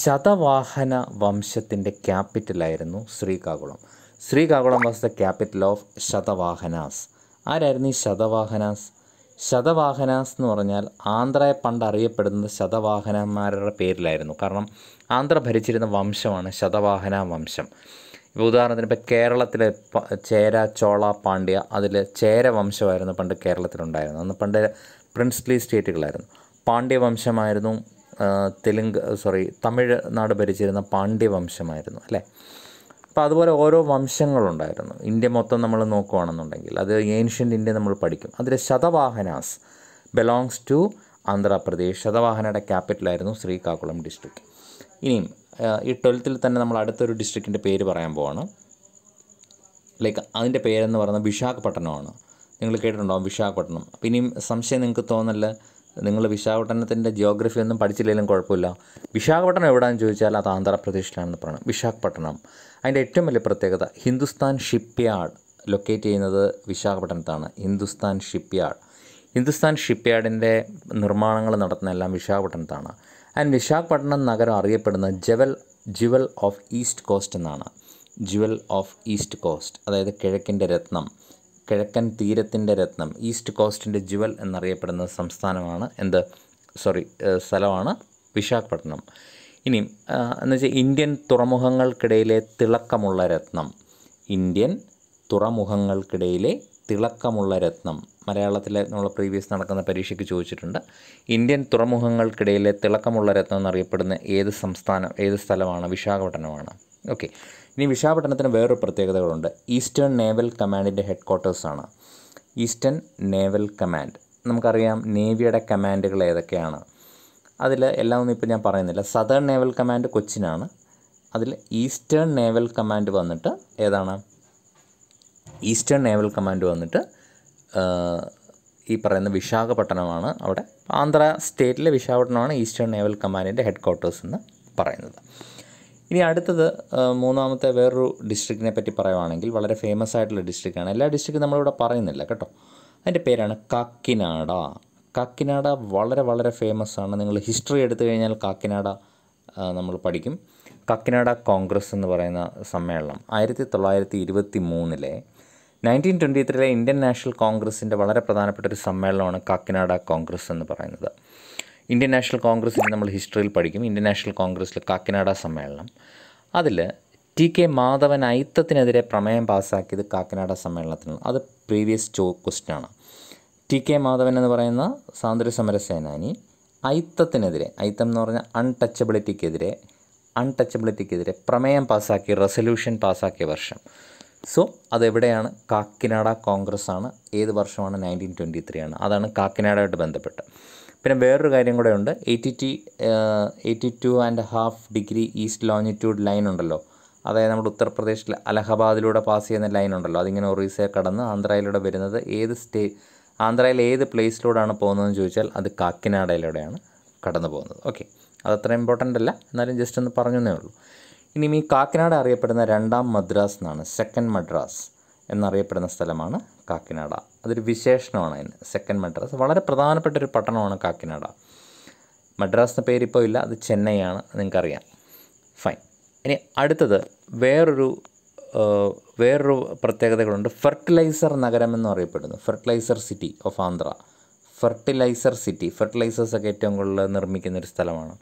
ശതവാഹന വംശത്തിൻ്റെ ക്യാപിറ്റലായിരുന്നു Srikakulam. Srikakulam was the capital of Satavahanas. ആരായിരുന്നു ഈ ശതവാഹനാസ്? ശതവാഹനാസ് എന്ന് പറഞ്ഞാൽ ആന്ധ്രയെ പണ്ട് അറിയപ്പെടുന്നത് ശതവാഹനന്മാരുടെ പേരിലായിരുന്നു. കാരണം ആന്ധ്ര ഭരിച്ചിരുന്ന വംശമാണ് ശതവാഹന വംശം. ഇപ്പോൾ ഉദാഹരണത്തിന് ഇപ്പോൾ കേരളത്തിലെ ചേര, ചോള, പാണ്ഡ്യ, അതിൽ ചേര വംശമായിരുന്നു പണ്ട് കേരളത്തിലുണ്ടായിരുന്നത്. അന്ന് പണ്ട് പ്രിൻസ്ലി സ്റ്റേറ്റുകളായിരുന്നു. പാണ്ഡ്യവംശമായിരുന്നു. തമിഴ്നാട് ഭരിച്ചിരുന്ന പാണ്ഡ്യവംശമായിരുന്നു അല്ലേ. അപ്പോൾ അതുപോലെ ഓരോ വംശങ്ങളുണ്ടായിരുന്നു. ഇന്ത്യ മൊത്തം നമ്മൾ നോക്കുകയാണെന്നുണ്ടെങ്കിൽ അത് ഏൻഷ്യൻ്റ് ഇന്ത്യ നമ്മൾ പഠിക്കും. അതിൽ Satavahanas belongs to Andhra Pradesh. ശതവാഹനയുടെ ക്യാപിറ്റലായിരുന്നു Srikakulam district. ഇനിയും ഈ 12th തന്നെ നമ്മൾ അടുത്തൊരു ഡിസ്ട്രിക്റ്റിൻ്റെ പേര് പറയാൻ പോവാണ്. അതിൻ്റെ പേരെന്ന് പറയുന്നത് വിശാഖപട്ടണമാണ്. നിങ്ങൾ കേട്ടിട്ടുണ്ടാവും വിശാഖപട്ടണം. അപ്പോൾ ഇനിയും സംശയം നിങ്ങൾക്ക് തോന്നല്ല, നിങ്ങൾ വിശാഖപട്ടണത്തിൻ്റെ ജിയോഗ്രഫി ഒന്നും പഠിച്ചില്ലെങ്കിലും കുഴപ്പമില്ല. വിശാഖപട്ടണം എവിടെയാണെന്ന് ചോദിച്ചാൽ അത് ആന്ധ്രാപ്രദേശിലാണെന്ന് പറയണം. വിശാഖപട്ടണം അതിൻ്റെ ഏറ്റവും വലിയ പ്രത്യേകത ഹിന്ദുസ്ഥാൻ ഷിപ്പ്യാർഡ് ലൊക്കേറ്റ് ചെയ്യുന്നത് വിശാഖപട്ടണത്താണ്. ഹിന്ദുസ്ഥാൻ ഷിപ്പ്യാർഡിൻ്റെ നിർമ്മാണങ്ങൾ നടത്തുന്ന എല്ലാം വിശാഖപട്ടണത്താണ്. ആൻഡ് വിശാഖപട്ടണം നഗരം അറിയപ്പെടുന്ന ജുവൽ ഓഫ് ഈസ്റ്റ് കോസ്റ്റ് എന്നാണ്. ജുവൽ ഓഫ് ഈസ്റ്റ് കോസ്റ്റ്, അതായത് കിഴക്കൻ തീരത്തിൻ്റെ രത്നം, ഈസ്റ്റ് കോസ്റ്റിൻ്റെ ജുവൽ എന്നറിയപ്പെടുന്ന സ്ഥലമാണ് വിശാഖപട്ടണം. ഇനിയും എന്നുവെച്ചാൽ ഇന്ത്യൻ തുറമുഖങ്ങൾക്കിടയിലെ തിളക്കമുള്ള രത്നം, മലയാളത്തിലെ നമ്മൾ പ്രീവിയസ് നടക്കുന്ന പരീക്ഷയ്ക്ക് ചോദിച്ചിട്ടുണ്ട്. ഇന്ത്യൻ തുറമുഖങ്ങൾക്കിടയിലെ തിളക്കമുള്ള രത്നം എന്നറിയപ്പെടുന്ന ഏത് സ്ഥലമാണ്? വിശാഖപട്ടണമാണ്. ഓക്കെ. ഇനി വിശാഖപട്ടണത്തിന് വേറൊരു പ്രത്യേകതകളുണ്ട്. ഈസ്റ്റേൺ നേവൽ കമാൻഡിൻ്റെ ഹെഡ് ക്വാർട്ടേഴ്സാണ്. ഈസ്റ്റേൺ നേവൽ കമാൻഡ്, നമുക്കറിയാം നേവിയുടെ കമാൻഡുകൾ ഏതൊക്കെയാണ്. അതിൽ എല്ലാം ഒന്നും ഇപ്പോൾ ഞാൻ പറയുന്നില്ല. സദേൺ നേവൽ കമാൻഡ് കൊച്ചിനാണ്. അതിൽ ഈസ്റ്റേൺ നേവൽ കമാൻഡ് വന്നിട്ട് ഏതാണ്? ഈസ്റ്റേൺ നേവൽ കമാൻഡ് വന്നിട്ട് ഈ പറയുന്ന വിശാഖപട്ടണമാണ്. അവിടെ ആന്ധ്ര സ്റ്റേറ്റിലെ വിശാഖപട്ടണമാണ് ഈസ്റ്റേൺ നേവൽ കമാൻഡിൻ്റെ ഹെഡ് ക്വാർട്ടേഴ്സ് എന്ന് പറയുന്നത്. ഇനി അടുത്തത് മൂന്നാമത്തെ വേറൊരു ഡിസ്ട്രിക്റ്റിനെ പറ്റി പറയുവാണെങ്കിൽ വളരെ ഫേമസ് ആയിട്ടുള്ള ഡിസ്ട്രിക്റ്റാണ്. എല്ലാ ഡിസ്ട്രിക്റ്റും നമ്മളിവിടെ പറയുന്നില്ല കേട്ടോ. അതിൻ്റെ പേരാണ് കാക്കിനാഡ. കാക്കിനാഡ വളരെ വളരെ ഫേമസ് ആണ്. നിങ്ങൾ ഹിസ്റ്ററി എടുത്തു കഴിഞ്ഞാൽ കാക്കിനാഡ നമ്മൾ പഠിക്കും. കാക്കിനാഡ കോൺഗ്രസ് എന്ന് പറയുന്ന സമ്മേളനം 1923 1923 ഇന്ത്യൻ നാഷണൽ കോൺഗ്രസിൻ്റെ വളരെ പ്രധാനപ്പെട്ട ഒരു സമ്മേളനമാണ് കാക്കിനാഡ കോൺഗ്രസ് എന്ന് പറയുന്നത്. ഇന്ത്യൻ നാഷണൽ കോൺഗ്രസ്സിൽ നമ്മൾ ഹിസ്റ്ററിയിൽ പഠിക്കും. ഇന്ത്യൻ നാഷണൽ കോൺഗ്രസ്സിലെ കാക്കിനാഡ സമ്മേളനം, അതിൽ ടി.കെ. മാധവൻ അയിത്തത്തിനെതിരെ പ്രമേയം പാസ്സാക്കിയത് കാക്കിനാഡ സമ്മേളനത്തിലാണ്. അത് പ്രീവിയസ് ക്വസ്റ്റ്യനാണ്. ടി.കെ. മാധവൻ എന്ന് പറയുന്ന സ്വാതന്ത്ര്യ സമര സേനാനി അയിത്തത്തിനെതിരെ, അയിത്തം എന്ന് പറഞ്ഞാൽ അൺടച്ചബിലിറ്റിക്കെതിരെ പ്രമേയം പാസ്സാക്കിയ, റെസൊല്യൂഷൻ പാസ്സാക്കിയ വർഷം. സോ അതെവിടെയാണ്? കാക്കിനാഡ കോൺഗ്രസ് ആണ്. ഏത് വർഷമാണ്? 1923 ആണ്. അതാണ് കാക്കിനാഡയായിട്ട് ബന്ധപ്പെട്ട്. പിന്നെ വേറൊരു കാര്യം കൂടെ ഉണ്ട്. 82.5 ഡിഗ്രി ഈസ്റ്റ് ലോഞ്ചിറ്റ്യൂഡ് ലൈൻ ഉണ്ടല്ലോ, അതായത് നമ്മുടെ ഉത്തർപ്രദേശിൽ അലഹബാദിലൂടെ പാസ് ചെയ്യുന്ന ലൈൻ ഉണ്ടല്ലോ, അതിങ്ങനെ ഒറീസയെ കടന്ന് ആന്ധ്രയിലൂടെ വരുന്നത് ആന്ധ്രയിൽ ഏത് പ്ലേസിലൂടെയാണ് പോകുന്നതെന്ന് ചോദിച്ചാൽ അത് കാക്കിനാഡയിലൂടെയാണ് കടന്നു പോകുന്നത്. ഓക്കെ, അതത്ര ഇമ്പോർട്ടൻ്റ് അല്ല, എന്നാലും ജസ്റ്റ് ഒന്ന് പറഞ്ഞേ ഉള്ളൂ. ഇനിയും ഈ കാക്കിനാഡ അറിയപ്പെടുന്ന രണ്ടാം മദ്രാസ് എന്നാണ്. സെക്കൻഡ് മദ്രാസ് എന്നറിയപ്പെടുന്ന സ്ഥലമാണ് കാക്കിനാഡ. അതൊരു വിശേഷണമാണ് അതിന്, സെക്കൻഡ് മദ്രാസ്. വളരെ പ്രധാനപ്പെട്ടൊരു പട്ടണമാണ് കാക്കിനാഡ. മദ്രാസ് എന്ന പേരിപ്പോൾ ഇല്ല, അത് ചെന്നൈയാണ്, നിങ്ങൾക്കറിയാം. ഫൈൻ. ഇനി അടുത്തത് വേറൊരു പ്രത്യേകതകളുണ്ട്. ഫെർട്ടിലൈസർ നഗരം എന്ന് അറിയപ്പെടുന്നു. Fertiliser city of Andhra. ഫെർട്ടിലൈസേഴ്സൊക്കെ ഏറ്റവും കൂടുതൽ നിർമ്മിക്കുന്നൊരു സ്ഥലമാണ്.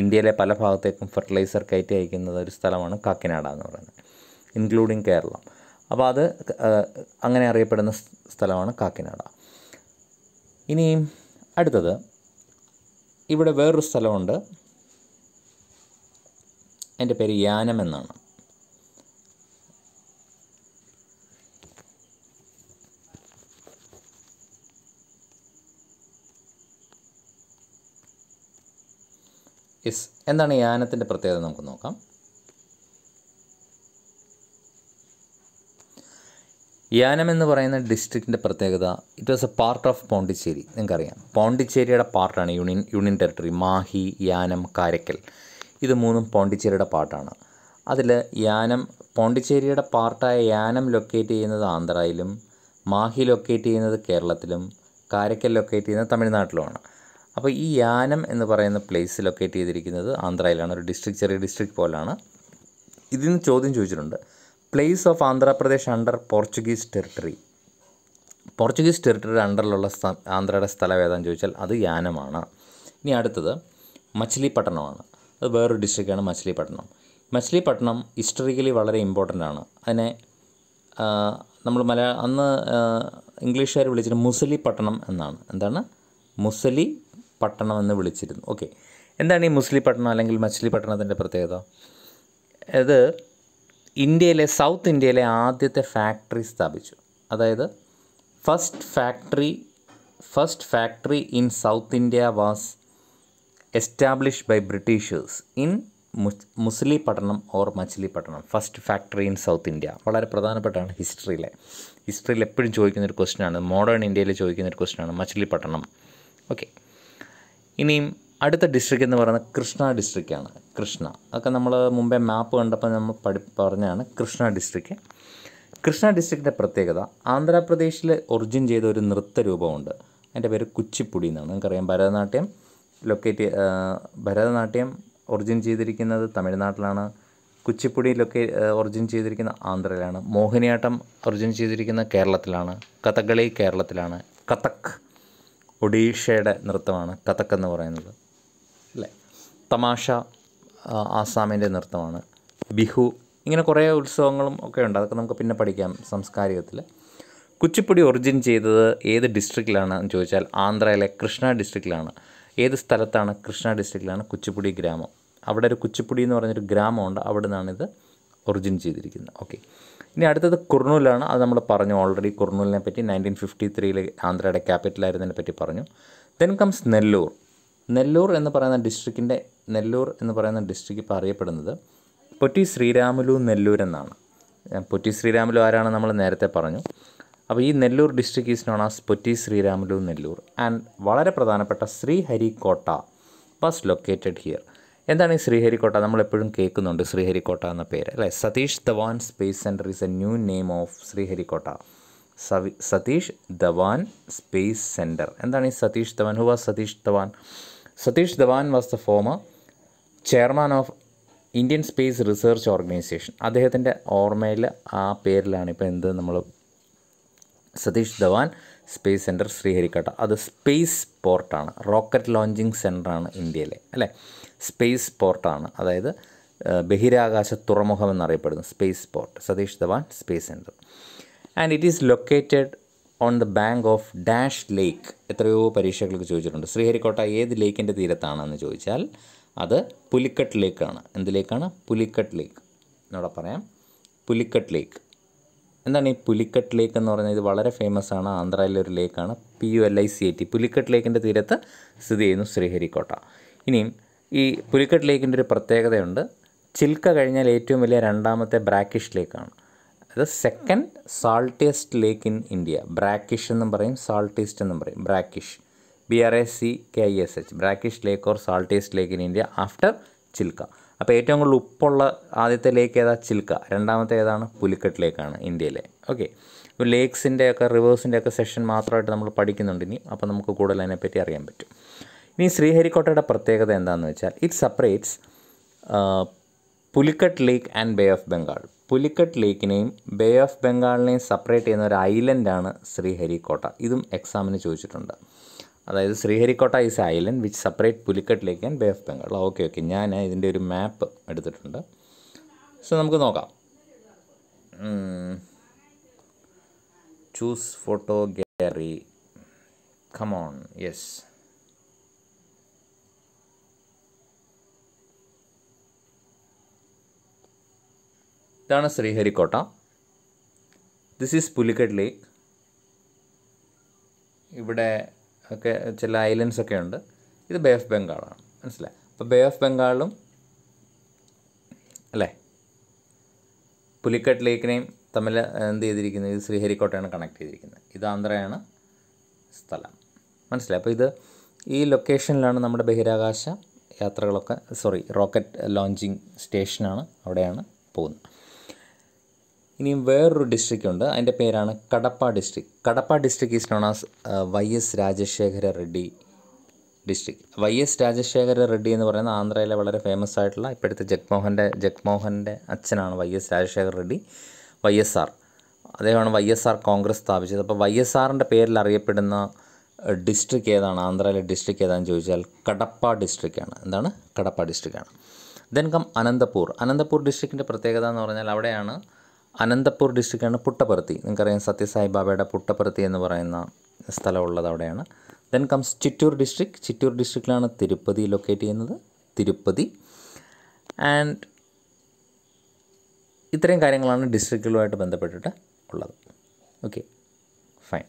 ഇന്ത്യയിലെ പല ഭാഗത്തേക്കും ഫെർട്ടിലൈസർ കയറ്റി അയക്കുന്ന ഒരു സ്ഥലമാണ് കാക്കിനാഡ എന്ന് പറയുന്നത്, ഇൻക്ലൂഡിങ് കേരളം. അപ്പോൾ അത് അങ്ങനെ അറിയപ്പെടുന്ന സ്ഥലമാണ് കാക്കിനാഡ. ഇനി അടുത്തത് ഇവിടെ വേറൊരു സ്ഥലമുണ്ട്, അതിൻ്റെ പേര് യാനം എന്നാണ്. യെസ്, എന്താണ് യാനത്തിൻ്റെ പ്രത്യേകത നമുക്ക് നോക്കാം. യാനം എന്ന് പറയുന്ന ഡിസ്ട്രിക്റ്റിൻ്റെ പ്രത്യേകത, it was A part of Pondicherry. നിങ്ങൾക്കറിയാം, പോണ്ടിച്ചേരിയുടെ പാർട്ടാണ് യൂണിയൻ ടെറിട്ടറി. മാഹി, യാനം, കാരയ്ക്കൽ, ഇത് മൂന്നും പോണ്ടിച്ചേരിയുടെ പാർട്ടാണ്. അതിൽ പോണ്ടിച്ചേരിയുടെ പാർട്ടായ യാനം ലൊക്കേറ്റ് ചെയ്യുന്നത് ആന്ധ്രയിലും, മാഹി ലൊക്കേറ്റ് ചെയ്യുന്നത് കേരളത്തിലും, കാരയ്ക്കൽ ലൊക്കേറ്റ് ചെയ്യുന്നത് തമിഴ്നാട്ടിലുമാണ്. അപ്പോൾ ഈ യാനം എന്ന് പറയുന്ന പ്ലേസ് ലൊക്കേറ്റ് ചെയ്തിരിക്കുന്നത് ആന്ധ്രയിലാണ്. ഒരു ചെറിയ ഡിസ്ട്രിക്റ്റ് പോലാണ്. ഇതിൽ നിന്ന് ചോദ്യം ചോദിച്ചിട്ടുണ്ട്, place of Andhra Pradesh under Portuguese territory. Portuguese ടെറിട്ടറിയുടെ അണ്ടറിലുള്ള ആന്ധ്രയുടെ സ്ഥലം ഏതാണെന്ന് ചോദിച്ചാൽ അത് യാനമാണ്. ഇനി അടുത്തത് മച്ചിലിപ്പട്ടണമാണ്. അത് വേറൊരു ഡിസ്ട്രിക്റ്റാണ് മച്ചിലിപ്പട്ടണം. മച്ചിലിപ്പട്ടണം ഹിസ്റ്ററിക്കലി വളരെ ഇമ്പോർട്ടൻ്റ് ആണ്. അതിനെ നമ്മൾ അന്ന് ഇംഗ്ലീഷുകാർ വിളിച്ചിട്ട് മുസലിപ്പട്ടണം എന്നാണ്. എന്താണ്? മുസലിപ്പട്ടണം പട്ടണം എന്ന് വിളിച്ചിരുന്നു. ഓക്കെ, എന്താണ് ഈ മുസ്ലിപട്ടണം അല്ലെങ്കിൽ മച്ച്ലിപട്ടണത്തിൻ്റെ പ്രത്യേകത? ഇത് ഇന്ത്യയിലെ സൗത്ത് ഇന്ത്യയിലെ ആദ്യത്തെ ഫാക്ടറി സ്ഥാപിച്ചു. അതായത് first factory in south India was established by Britishers in Masulipatnam or Machilipatnam. First factory in south India വളരെ പ്രധാനപ്പെട്ടാണ് ഹിസ്റ്ററിയിൽ എപ്പോഴും ചോദിക്കുന്നൊരു ക്വസ്റ്റ്യനാണ്. മോഡേൺ ഇന്ത്യയിൽ ചോദിക്കുന്നൊരു ക്വസ്റ്റ്യനാണ് മച്ച്ലിപട്ടണം. ഓക്കെ, ഇനിയും അടുത്ത ഡിസ്ട്രിക്റ്റ് എന്ന് പറയുന്നത് കൃഷ്ണ ഡിസ്ട്രിക്റ്റാണ്. കൃഷ്ണ അതൊക്കെ നമ്മൾ മുമ്പേ മാപ്പ് കണ്ടപ്പോൾ നമ്മൾ പറഞ്ഞാണ് കൃഷ്ണ ഡിസ്ട്രിക്റ്റ്. കൃഷ്ണ ഡിസ്ട്രിക്റ്റിൻ്റെ പ്രത്യേകത, ആന്ധ്രാപ്രദേശിൽ ഒറിജിൻ ചെയ്ത ഒരു നൃത്തരൂപമുണ്ട്. അതിൻ്റെ പേര് കുച്ചിപ്പുടി എന്നാണ്. നിങ്ങൾക്കറിയാം ഭരതനാട്യം ഒറിജിൻ ചെയ്തിരിക്കുന്നത് തമിഴ്നാട്ടിലാണ്. കുച്ചിപ്പുടി ഒറിജിൻ ചെയ്തിരിക്കുന്ന ആന്ധ്രയിലാണ്. മോഹിനിയാട്ടം ഒറിജിൻ ചെയ്തിരിക്കുന്ന കേരളത്തിലാണ്. കഥകളി കേരളത്തിലാണ്. കഥക് ഒഡീഷയുടെ നൃത്തമാണ് കഥക് എന്ന് പറയുന്നത്, അല്ലേ? തമാഷ ആസാമിൻ്റെ നൃത്തമാണ്. ബിഹു, ഇങ്ങനെ കുറേ ഉത്സവങ്ങളും ഒക്കെ ഉണ്ട്. അതൊക്കെ നമുക്ക് പിന്നെ പഠിക്കാം സംസ്കാരികത്തിൽ. കുച്ചിപ്പുടി ഒറിജിൻ ചെയ്തത് ഏത് ഡിസ്ട്രിക്റ്റിലാണ് എന്ന് ചോദിച്ചാൽ ആന്ധ്രയിലെ കൃഷ്ണ ഡിസ്ട്രിക്റ്റിലാണ്. ഏത് സ്ഥലത്താണ്? കൃഷ്ണ ഡിസ്ട്രിക്റ്റിലാണ് കുച്ചിപ്പുടി ഗ്രാമം. അവിടെ ഒരു കുച്ചിപ്പുടി എന്ന് പറഞ്ഞൊരു ഗ്രാമമുണ്ട്, അവിടെ നിന്നാണിത് ഒറിജിൻ ചെയ്തിരിക്കുന്നത്. ഓക്കെ, ഇനി അടുത്തത് കുർണൂലാണ്. അത് നമ്മൾ പറഞ്ഞു ഓൾറെഡി. കുർണൂലിനെ പറ്റി 1953 ആന്ധ്രയുടെ ക്യാപിറ്റലായിരുന്നതിനെ പറ്റി പറഞ്ഞു. Then comes Nellore. നെല്ലൂർ എന്ന് പറയുന്ന ഡിസ്ട്രിക്റ്റ് ഇപ്പോൾ അറിയപ്പെടുന്നത് പൊറ്റി ശ്രീരാമുലു നെല്ലൂർ എന്നാണ്. പൊറ്റി ശ്രീരാമുലു ആരാണ് നമ്മൾ നേരത്തെ പറഞ്ഞു. അപ്പോൾ ഈ Nellore district is known as Potti Sriramulu Nellore. And വളരെ പ്രധാനപ്പെട്ട ശ്രീഹരിക്കോട്ട വാസ് ലൊക്കേറ്റഡ് ഹിയർ. എന്താണ് ഈ ശ്രീഹരിക്കോട്ട? നമ്മളെപ്പോഴും കേൾക്കുന്നുണ്ട് ശ്രീഹരിക്കോട്ട എന്ന പേര്, അല്ലേ? Satish Dhawan space centre is a new name of Sriharikota. Satish Dhawan space centre. എന്താണ് ഈ Satish Dhawan? Who was Satish Dhawan? Satish Dhawan was the former chairman of Indian space research organisation. അദ്ദേഹത്തിൻ്റെ ഓർമ്മയിൽ ആ പേരിലാണ് ഇപ്പോൾ നമ്മൾ സതീഷ് ധവാൻ സ്പേസ് സെൻറ്റർ ശ്രീഹരിക്കോട്ട. അത് സ്പേസ് പോർട്ടാണ്, റോക്കറ്റ് ലോഞ്ചിങ് സെൻറ്ററാണ് ഇന്ത്യയിലെ, അല്ലേ? സ്പേസ് പോർട്ടാണ്, അതായത് ബഹിരാകാശ തുറമുഖം എന്നറിയപ്പെടുന്നു space port. Satish Dhawan space centre. And it is located on the bank of dash lake. എത്രയോ പരീക്ഷകൾക്ക് ചോദിച്ചിട്ടുണ്ട്. ശ്രീഹരിക്കോട്ട ഏത് ലേക്കിൻ്റെ തീരത്താണെന്ന് ചോദിച്ചാൽ അത് പുലിക്കട്ട് ലേക്കാണ്. എന്ത് ലേക്കാണ്? പുലിക്കട്ട് ലേക്ക്. എന്നോട് പറയാം, പുലിക്കട്ട് ലേക്ക്. എന്താണ് ഈ പുലിക്കട്ട് ലേക്ക് എന്ന് പറയുന്നത്? ഇത് വളരെ ഫേമസ് ആണ്, ആന്ധ്രയിലെ ഒരു ലേക്കാണ്. PULICAT. പുലിക്കട്ട് ലേക്കിൻ്റെ തീരത്ത് സ്ഥിതി ചെയ്യുന്നു ശ്രീഹരിക്കോട്ട. ഇനിയും ഈ പുലിക്കട്ട് ലേക്കിൻ്റെ ഒരു പ്രത്യേകതയുണ്ട്. ചിൽക്ക കഴിഞ്ഞാൽ ഏറ്റവും വലിയ രണ്ടാമത്തെ ബ്രാക്കിഷ് ലേക്കാണ്. അത് second saltiest lake in India. Brackish എന്നും പറയും, സാൾട്ടിയസ്റ്റ് എന്നും പറയും. Brackish, BRACKISH, brackish lake or saltiest lake in India after Chilka. അപ്പോൾ ഏറ്റവും കൂടുതൽ ഉപ്പുള്ള ആദ്യത്തെ ലേക്ക് ഏതാ? ചിൽക്ക. രണ്ടാമത്തെ ഏതാണ്? പുലിക്കട്ട് ലേക്കാണ് ഇന്ത്യയിലെ. ഓക്കെ, ഇപ്പോൾ ലേക്സിൻ്റെയൊക്കെ റിവേഴ്സിൻ്റെയൊക്കെ സെഷൻ മാത്രമായിട്ട് നമ്മൾ പഠിക്കുന്നുണ്ട് ഇനി. അപ്പോൾ നമുക്ക് കൂടുതൽ അതിനെപ്പറ്റി അറിയാൻ പറ്റും. ഇനി ശ്രീഹരിക്കോട്ടയുടെ പ്രത്യേകത എന്താണെന്ന് വെച്ചാൽ it separates Pulicat lake and Bay of Bengal. Pulicat ലേക്കിനെയും ബേ ഓഫ് ബംഗാളിനെയും സെപ്പറേറ്റ് ചെയ്യുന്ന ഒരു ഐലൻഡാണ് ശ്രീഹരിക്കോട്ട. ഇതും എക്സാമിന് ചോദിച്ചിട്ടുണ്ട്. അതായത് Sriharikota is island which separate Pulicat lake and Bay of Bengal. Okay, ഞാൻ ഇതിൻ്റെ ഒരു മാപ്പ് എടുത്തിട്ടുണ്ട്. സോ നമുക്ക് നോക്കാം. Choose photo gallery. Come on. Yes, ഇതാണ് Sriharikota. This is Pulicat lake. ഇവിടെ ഒക്കെ ചില ഐലൻഡ്സ് ഒക്കെ ഉണ്ട്. ഇത് ബേ ഓഫ് ബംഗാളാണ്, മനസ്സിലായി? അപ്പോൾ ബേ ഓഫ് ബംഗാളും, അല്ലേ, പുലിക്കട്ട് ലേക്കിനെയും തമ്മിൽ എന്ത് ചെയ്തിരിക്കുന്നത്? ഇത് ശ്രീഹരിക്കോട്ടയാണ് കണക്ട് ചെയ്തിരിക്കുന്നത്. ഇത് ആന്ധ്രയാണ് സ്ഥലം, മനസ്സിലായി? അപ്പോൾ ഇത് ഈ ലൊക്കേഷനിലാണ് നമ്മുടെ ബഹിരാകാശ യാത്രകളൊക്കെ, റോക്കറ്റ് ലോഞ്ചിങ് സ്റ്റേഷനാണ്, അവിടെയാണ് പോകുന്നത്. ഇനിയും വേറൊരു ഡിസ്ട്രിക്റ്റ് ഉണ്ട്, അതിൻ്റെ പേരാണ് Kadapa district. Kadapa district is known as YS Rajasekhara Reddy district. YS Rajasekhara Reddy എന്ന് പറയുന്ന ആന്ധ്രയിലെ വളരെ ഫേമസ് ആയിട്ടുള്ള ഇപ്പോഴത്തെ ജഗ്മോഹൻ്റെ അച്ഛനാണ് YS രാജശേഖര റെഡ്ഡി. YSR, അദ്ദേഹമാണ് YSR കോൺഗ്രസ് സ്ഥാപിച്ചത്. അപ്പോൾ YSRൻ്റെ പേരിൽ അറിയപ്പെടുന്ന ഡിസ്ട്രിക്ട് ഏതാണ്? ആന്ധ്രയിലെ ഡിസ്ട്രിക്ട് ഏതാണെന്ന് ചോദിച്ചാൽ കടപ്പ ഡിസ്ട്രിക്റ്റാണ്. എന്താണ്? കടപ്പ ഡിസ്ട്രിക്റ്റാണ്. Then come Anantapur. അനന്തപൂർ ഡിസ്ട്രിക്റ്റിൻ്റെ പ്രത്യേകത എന്ന് പറഞ്ഞാൽ അവിടെയാണ് അനന്തപൂർ ഡിസ്ട്രിക്റ്റാണ് പുട്ടപർത്തി. നിങ്ങൾക്കറിയാം സത്യസായി ബാബയുടെ പുട്ടപർത്തി എന്ന് പറയുന്ന സ്ഥലമുള്ളത് അവിടെയാണ്. Then comes Chittoor district. Chittoor ഡിസ്ട്രിക്റ്റിലാണ് തിരുപ്പതി ലൊക്കേറ്റ് ചെയ്യുന്നത്, തിരുപ്പതി. ആൻഡ് ഇത്രയും കാര്യങ്ങളാണ് ഡിസ്ട്രിക്റ്റുകളുമായിട്ട് ബന്ധപ്പെട്ടിട്ട് ഉള്ളത്. Okay, fine.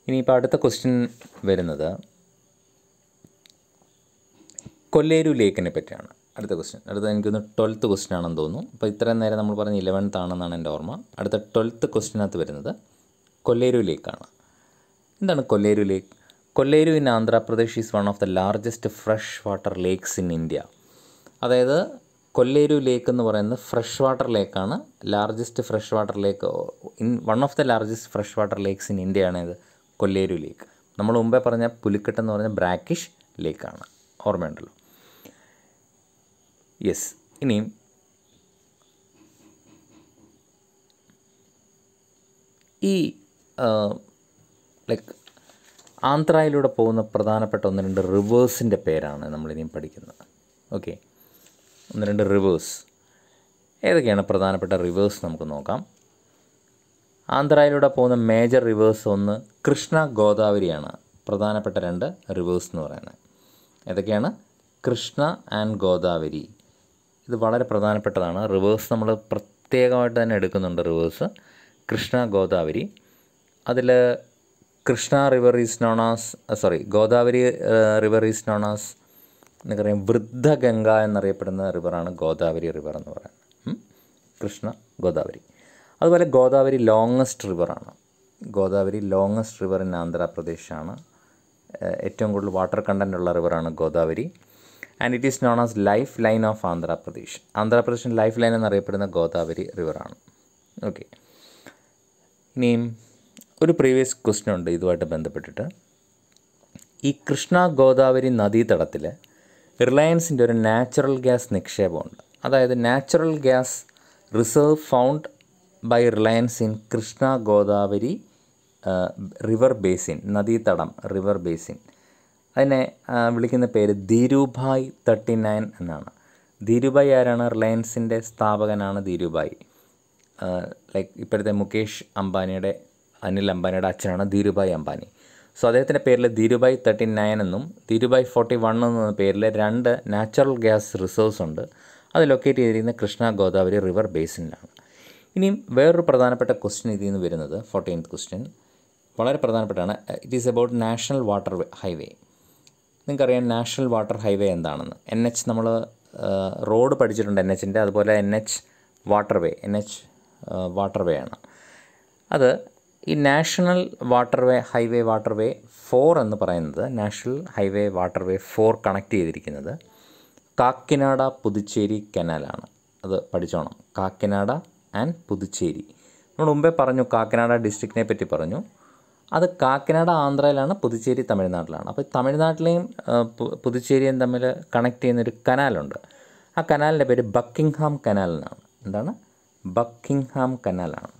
ഇനിയിപ്പോൾ അടുത്ത ക്വസ്റ്റ്യൻ വരുന്നത് കൊല്ലേരു ലേക്കിനെ പറ്റിയാണ്. അടുത്ത ക്വസ്റ്റ്യൻ, അടുത്ത എനിക്കൊന്ന് 12th ക്വസ്റ്റ്യൻ ആണെന്ന് തോന്നുന്നു. അപ്പോൾ ഇത്രയും നേരം നമ്മൾ പറഞ്ഞ 11th ആണെന്നാണ് എൻ്റെ ഓർമ്മ. അടുത്ത 12th ക്വസ്റ്റ്യനകത്ത് വരുന്നത് കൊല്ലേരു ലേക്കാണ്. എന്താണ് കൊല്ലേരു ലേക്ക്? Kolleru in Andhra Pradesh is one of the largest fresh water lakes in India. അതായത് കൊല്ലേരു ലേക്ക് എന്ന് പറയുന്നത് ഫ്രഷ് വാട്ടർ ലേക്കാണ്. Largest fresh water lake one of the largest fresh water lakes in India ആണ് ഇത് കൊല്ലേരു ലേക്ക്. നമ്മൾ മുമ്പേ പറഞ്ഞ പുലിക്കെട്ട് എന്ന് പറഞ്ഞ ബ്രാക്കിഷ് ലേക്കാണ്, ഓർമ്മയുണ്ടല്ലോ. യെസ്. ഇനിയും ഈ ലൈക്ക് ആന്ധ്രയിലൂടെ പോകുന്ന പ്രധാനപ്പെട്ട 1-2 റിവേഴ്സിൻ്റെ പേരാണ് നമ്മളിനിയും പഠിക്കുന്നത്. Okay, 1-2 reverse. ഏതൊക്കെയാണ് പ്രധാനപ്പെട്ട റിവേഴ്സ് നമുക്ക് നോക്കാം. ആന്ധ്രയിലൂടെ പോകുന്ന മേജർ റിവേഴ്സ് ഒന്ന് കൃഷ്ണ, ഗോദാവരിയാണ് പ്രധാനപ്പെട്ട 2 റിവേഴ്സ് എന്ന് പറയുന്നത്. ഏതൊക്കെയാണ്? കൃഷ്ണ ആൻഡ് ഗോദാവരി. ഇത് വളരെ പ്രധാനപ്പെട്ടതാണ്. റിവേഴ്സ് നമ്മൾ പ്രത്യേകമായിട്ട് തന്നെ എടുക്കുന്നുണ്ട്. റിവേഴ്സ് കൃഷ്ണ, ഗോദാവരി. അതിൽ Krishna river is known as Godavari river is known as നമുക്കറിയാം വൃദ്ധഗംഗ എന്നറിയപ്പെടുന്ന റിവറാണ് ഗോദാവരി റിവർ എന്ന് പറയുന്നത്. കൃഷ്ണ, ഗോദാവരി. അതുപോലെ Godavari longest റിവറാണ്. Godavari longest river in ആന്ധ്രാപ്രദേശാണ്. ഏറ്റവും കൂടുതൽ വാട്ടർ കണ്ടൻ്റ് ഉള്ള റിവറാണ് Godavari. And it is known as life line of Andhra Pradesh. ആന്ധ്രാപ്രദേശിൻ്റെ life line എന്നറിയപ്പെടുന്ന ഗോദാവരി റിവറാണ്. ഓക്കെ, ഇനിയും ഒരു പ്രീവിയസ് ക്വസ്റ്റ്യൻ ഉണ്ട് ഇതുമായിട്ട് ബന്ധപ്പെട്ടിട്ട്. ഈ കൃഷ്ണ ഗോദാവരി നദീതടത്തിൽ റിലയൻസിൻ്റെ ഒരു നാച്ചുറൽ ഗ്യാസ് നിക്ഷേപമുണ്ട്. അതായത് natural gas reserve found by Reliance in Krishna Godavari river basin, നദീതടം റിവർ ബേസിൻ. അതിനെ വിളിക്കുന്ന പേര് ധീരുഭായ് 39 എന്നാണ്. ധീരുഭായ് ആരാണ്? റിലയൻസിൻ്റെ സ്ഥാപകനാണ് ധീരുഭായ്. ലൈക്ക് ഇപ്പോഴത്തെ മുകേഷ് അംബാനിയുടെ, അനിൽ അംബാനിയുടെ അച്ഛനാണ് ധീരുഭായ് അംബാനി. സോ അദ്ദേഹത്തിൻ്റെ പേരിൽ ധീരുഭായ് 39 എന്നും ധീരുഭായ് 41 എന്ന പേരിൽ 2 നാച്ചുറൽ ഗ്യാസ് റിസർവ്സ് ഉണ്ട്. അത് ലൊക്കേറ്റ് ചെയ്തിരിക്കുന്ന കൃഷ്ണ ഗോദാവരി റിവർ ബേസിനിലാണ്. ഇനിയും വേറൊരു പ്രധാനപ്പെട്ട ക്വസ്റ്റ്യൻ ഇതിൽ നിന്ന് വരുന്നത് 14th ക്വസ്റ്റ്യൻ വളരെ പ്രധാനപ്പെട്ടാണ്. It is about national water highway. നിങ്ങൾക്കറിയാം നാഷണൽ വാട്ടർ ഹൈവേ എന്താണെന്ന്. NH നമ്മൾ റോഡ് പഠിച്ചിട്ടുണ്ട് NHൻ്റെ. അതുപോലെ NH വാട്ടർവേ, NH വാട്ടർവേ ആണ്. അത് ഈ നാഷണൽ വാട്ടർവേ ഹൈവേ വാട്ടർവേ 4 എന്ന് പറയുന്നത്, നാഷണൽ ഹൈവേ വാട്ടർവേ 4 കണക്ട് ചെയ്തിരിക്കുന്നത് കാക്കിനാഡ പുതുച്ചേരി കനാലാണ്. അത് പഠിച്ചോണം, കാക്കിനാഡ ആൻഡ് പുതുച്ചേരി. നമ്മൾ മുമ്പേ പറഞ്ഞു കാക്കിനാഡ ഡിസ്ട്രിക്റ്റിനെ പറ്റി പറഞ്ഞു. അത് കാക്കിനാഡ ആന്ധ്രയിലാണ്, പുതുച്ചേരി തമിഴ്നാട്ടിലാണ്. അപ്പോൾ തമിഴ്നാട്ടിലെയും പുതുച്ചേരിയും തമ്മിൽ കണക്ട് ചെയ്യുന്നൊരു കനാലുണ്ട്. ആ കനാലിൻ്റെ പേര് ബക്കിംഗ്ഹാം കനാൽ എന്നാണ്. എന്താണ്? ബക്കിംഗ്ഹാം കനാലാണ്.